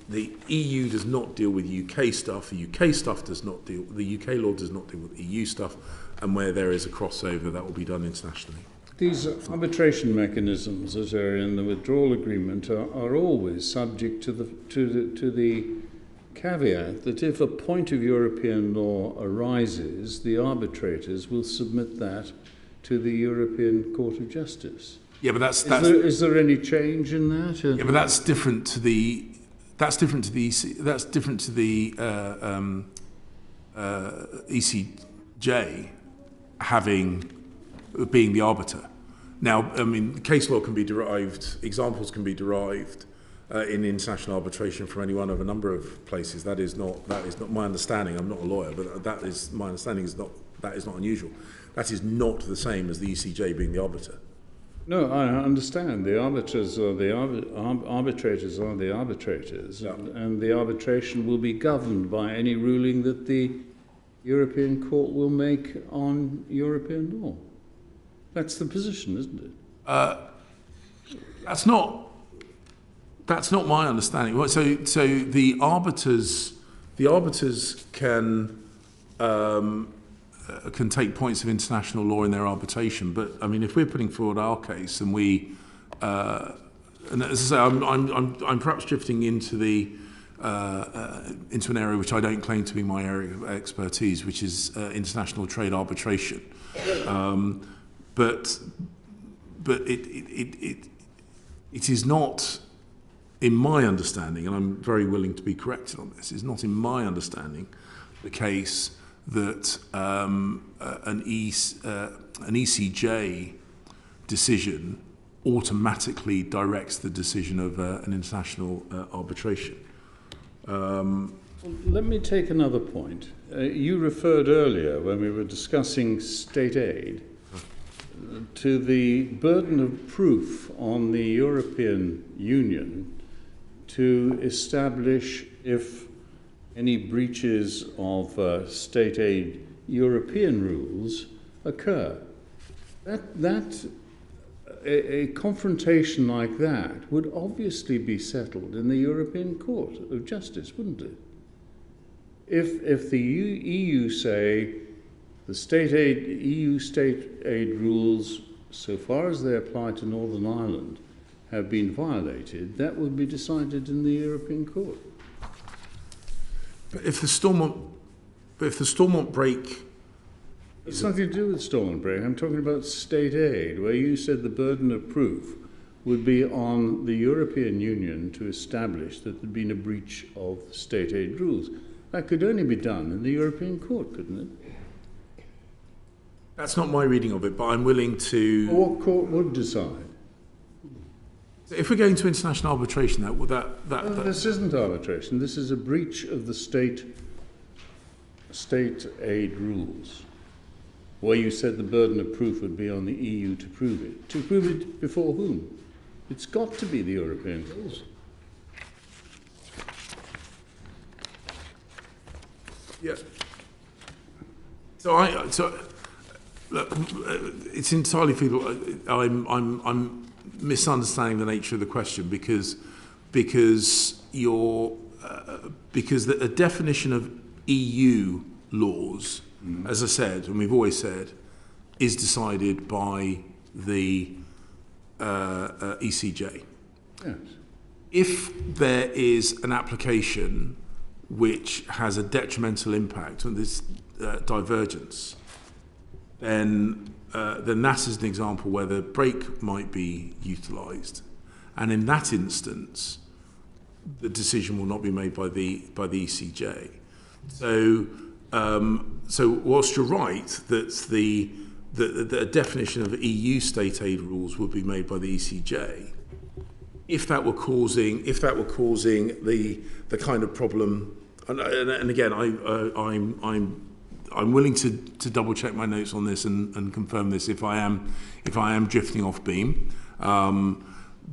the EU does not deal with UK stuff. The UK stuff does not deal. The UK law does not deal with EU stuff, and where there is a crossover, that will be done internationally. These arbitration mechanisms that are in the withdrawal agreement are always subject to the caveat that if a point of European law arises, the arbitrators will submit that to the European Court of Justice. Yeah, but is there any change in that? Yeah, but that's different to the ECJ being the arbiter. Now, I mean, case law can be derived, examples can be derived in international arbitration from any one of a number of places. That is not my understanding. I'm not a lawyer, but that is my understanding. That is not unusual. That is not the same as the ECJ being the arbiter. No, I understand. The arbiters are the arbitrators are the arbitrators, yeah. and the arbitration will be governed by any ruling that the European Court will make on European law. That's the position, isn't it? That's not my understanding. So the arbiters can take points of international law in their arbitration, but I mean, if we're putting forward our case and and as I say, I'm perhaps drifting into into an area which I don't claim to be my area of expertise, which is international trade arbitration. But it is not, in my understanding, and I'm very willing to be corrected on this, is not in my understanding the case that an ECJ decision automatically directs the decision of an international arbitration. Let me take another point. You referred earlier, when we were discussing state aid, to the burden of proof on the European Union to establish if any breaches of state aid European rules occur. A confrontation like that would obviously be settled in the European Court of Justice, wouldn't it? If the EU say the EU state aid rules, so far as they apply to Northern Ireland, have been violated, that would be decided in the European Court. But if the Stormont break, it's nothing to do with Stormont break. I'm talking about state aid, where you said the burden of proof would be on the European Union to establish that there'd been a breach of state aid rules. That could only be done in the European Court, couldn't it? That's not my reading of it, but I'm willing to. What court would decide? If we're going to international arbitration, this isn't arbitration. This is a breach of the state aid rules, where you said the burden of proof would be on the EU to prove it. To prove it before whom? It's got to be the European Court. Yeah. So look, it's entirely feasible. I'm misunderstanding the nature of the question because a definition of EU laws, as I said, and we've always said, is decided by the ECJ. Yes. If there is an application which has a detrimental impact on this divergence, then that is an example where the break might be utilised, and in that instance, the decision will not be made by the ECJ. So whilst you're right that the definition of EU state aid rules would be made by the ECJ, if that were causing the kind of problem, and again, I'm willing to double check my notes on this and confirm this if I am drifting off beam.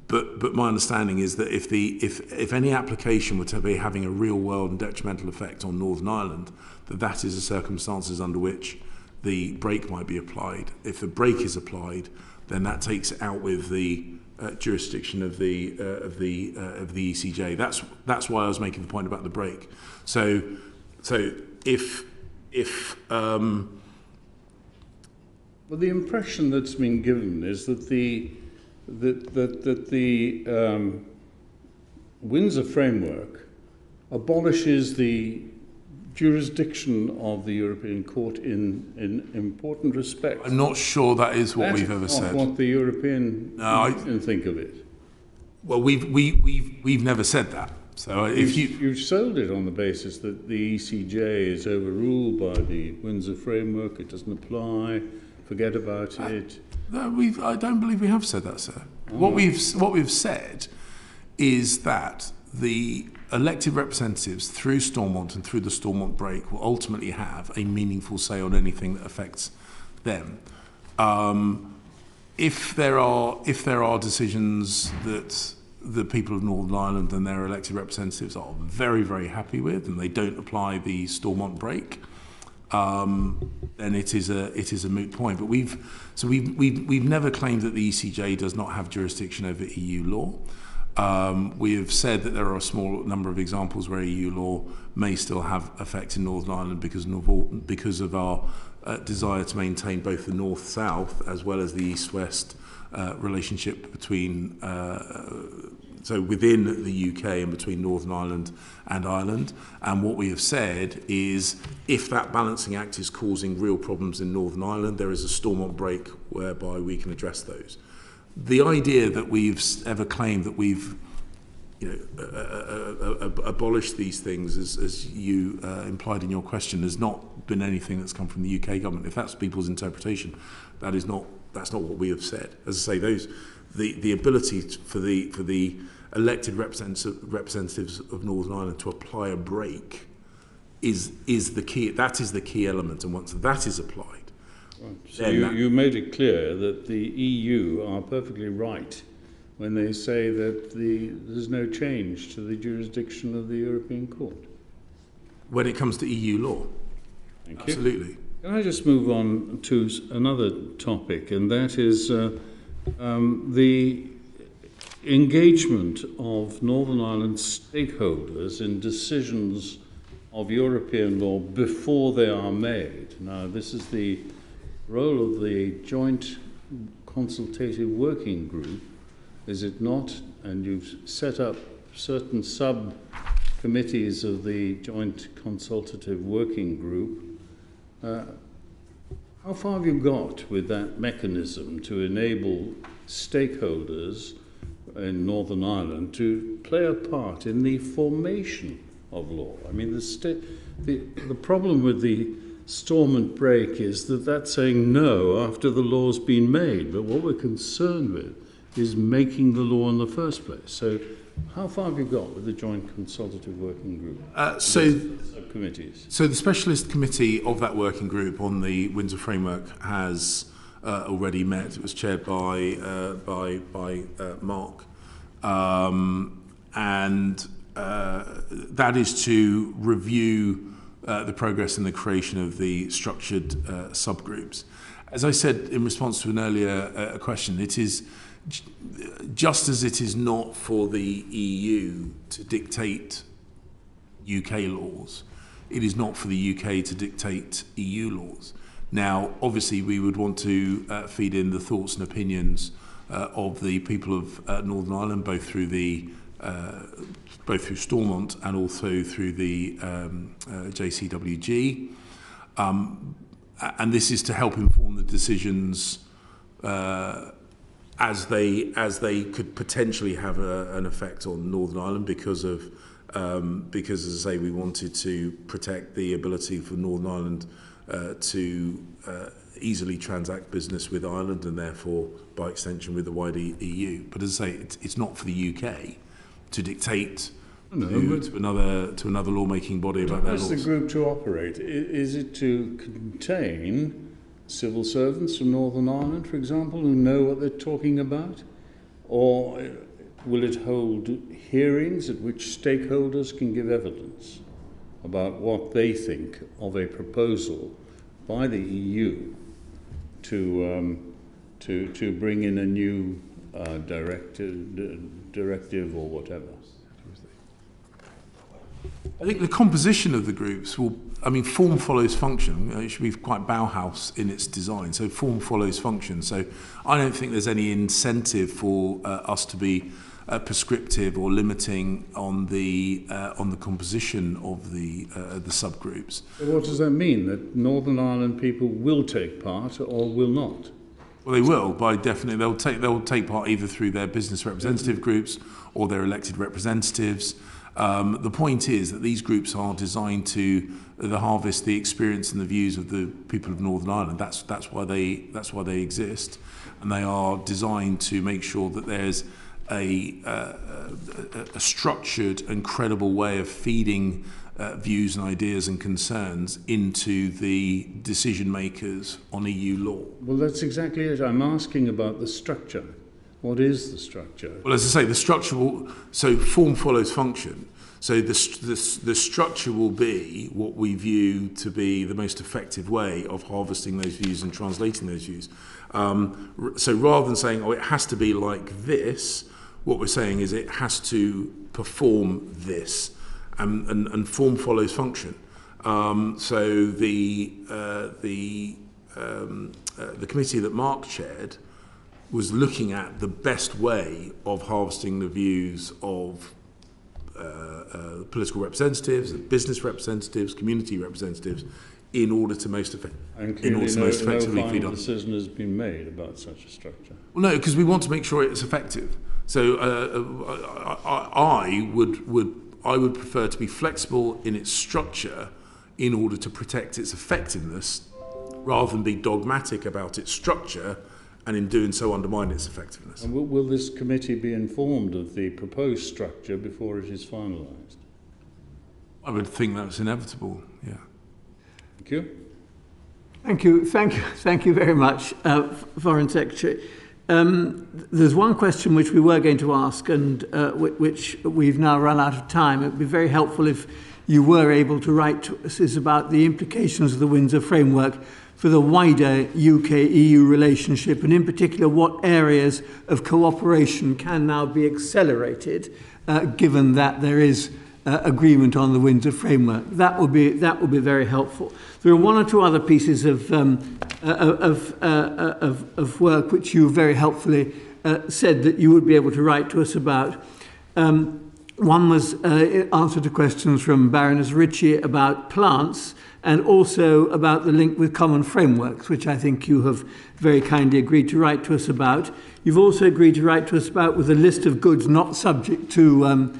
But my understanding is that if any application were to be having a real world and detrimental effect on Northern Ireland, that is the circumstances under which the break might be applied. If the break is applied, then that takes it out with the jurisdiction of the ECJ. That's why I was making the point about the break. So if well, the impression that's been given is that the Windsor framework abolishes the jurisdiction of the European Court in important respects. I'm not sure that is what we've ever said. That's what the European Commission think of it. Well, we've never said that. So if you've sold it on the basis that the ECJ is overruled by the Windsor framework, it doesn't apply, forget about it. No, I don't believe we have said that, sir. What we've said is that the elected representatives through Stormont and through the Stormont break will ultimately have a meaningful say on anything that affects them. If there are decisions that the people of Northern Ireland and their elected representatives are very, very happy with, and they don't apply the Stormont break, then it is a moot point. But we've never claimed that the ECJ does not have jurisdiction over EU law. We have said that there are a small number of examples where EU law may still have effect in Northern Ireland because of our desire to maintain both the north-south as well as the east-west relationship between so within the UK and between Northern Ireland and Ireland. And what we have said is if that balancing act is causing real problems in Northern Ireland, there is a Stormont break whereby we can address those. The idea that we've ever claimed that we've abolished these things, as you implied in your question, has not been anything that's come from the UK government. If that's people's interpretation, that's not what we have said. As I say, the ability for the elected representatives of Northern Ireland to apply a break is the key. That is the key element, and once that is applied. Right. So you made it clear that the EU are perfectly right when they say that there's no change to the jurisdiction of the European Court. When it comes to EU law. Thank you. Absolutely. Can I just move on to another topic, and that is the engagement of Northern Ireland stakeholders in decisions of European law before they are made. Now, this is the role of the Joint Consultative Working Group, is it not? And you've set up certain sub-committees of the Joint Consultative Working Group. How far have you got with that mechanism to enable stakeholders in Northern Ireland to play a part in the formation of law? I mean, the problem with the Stormont break is that that's saying no after the law's been made, but what we're concerned with is making the law in the first place. So how far have you got with the Joint Consultative Working Group? Subcommittees. So the specialist committee of that working group on the Windsor framework has already met. It was chaired by Mark, and that is to review the progress in the creation of the structured subgroups. As I said in response to an earlier question, it is just as it is not for the EU to dictate UK laws, it is not for the UK to dictate EU laws. Now, obviously, we would want to feed in the thoughts and opinions of the people of Northern Ireland, both through Stormont and also through the JCWG, and this is to help inform the decisions as they could potentially have an effect on Northern Ireland because, as I say, we wanted to protect the ability for Northern Ireland to easily transact business with Ireland and therefore, by extension, with the wider EU. But as I say, it's not for the UK to dictate to another lawmaking body about their laws. How is the group to operate? Is it to contain civil servants from Northern Ireland, for example, who know what they're talking about? Or will it hold hearings at which stakeholders can give evidence about what they think of a proposal by the EU to bring in a new directive or whatever? I think the composition of the groups will, form follows function. It should be quite Bauhaus in its design. So form follows function. So I don't think there's any incentive for us to be prescriptive or limiting on the composition of the subgroups. So what does that mean? That Northern Ireland people will take part or will not? Well, they will, by definitely. They'll take part either through their business representative groups or their elected representatives. The point is that these groups are designed to harvest the experience and the views of the people of Northern Ireland. That's why they exist, and they are designed to make sure that there's a structured and credible way of feeding views and ideas and concerns into the decision makers on EU law. Well, that's exactly it. I'm asking about the structure. What is the structure? Well, as I say, the structure will, so form follows function. So the structure will be what we view to be the most effective way of harvesting those views and translating those views. So rather than saying, oh, it has to be like this, what we're saying is it has to perform this, and form follows function. So the committee that Mark chaired was looking at the best way of harvesting the views of political representatives, business representatives, community representatives, in order to most effectively feed on. No decision has been made about such a structure. Well, no, because we want to make sure it's effective. So I would prefer to be flexible in its structure in order to protect its effectiveness, rather than be dogmatic about its structure and in doing so undermine its effectiveness. And will this committee be informed of the proposed structure before it is finalised? I would think that's inevitable, yeah. Thank you. Thank you very much, Foreign Secretary. There's one question which we were going to ask, and which we've now run out of time. It would be very helpful if you were able to write to us, is about the implications of the Windsor Framework for the wider UK-EU relationship, and in particular what areas of cooperation can now be accelerated, given that there is agreement on the Windsor Framework. That would be very helpful. There are one or two other pieces of work which you very helpfully said that you would be able to write to us about. One was answer to questions from Baroness Ritchie about plants, and also about the link with common frameworks, which I think you have very kindly agreed to write to us about. You've also agreed to write to us about with a list of goods not subject to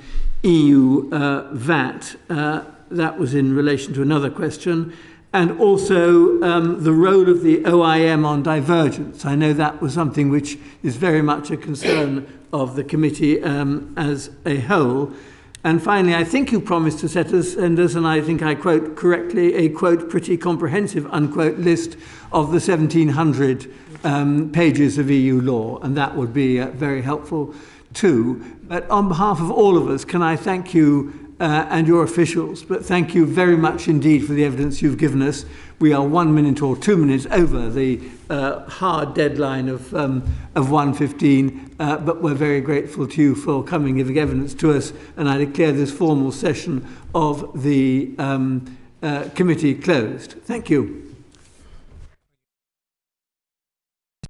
EU VAT. That was in relation to another question. And also the role of the OIM on divergence. I know that was something which is very much a concern of the committee as a whole. And finally, I think you promised to send us, and I think I quote correctly, a quote pretty comprehensive unquote list of the 1,700 pages of EU law, and that would be very helpful too. But on behalf of all of us, can I thank you and your officials, but thank you very much indeed for the evidence you've given us. We are 1 minute or 2 minutes over the hard deadline of 1:15, but we're very grateful to you for coming and giving evidence to us, and I declare this formal session of the committee closed. Thank you.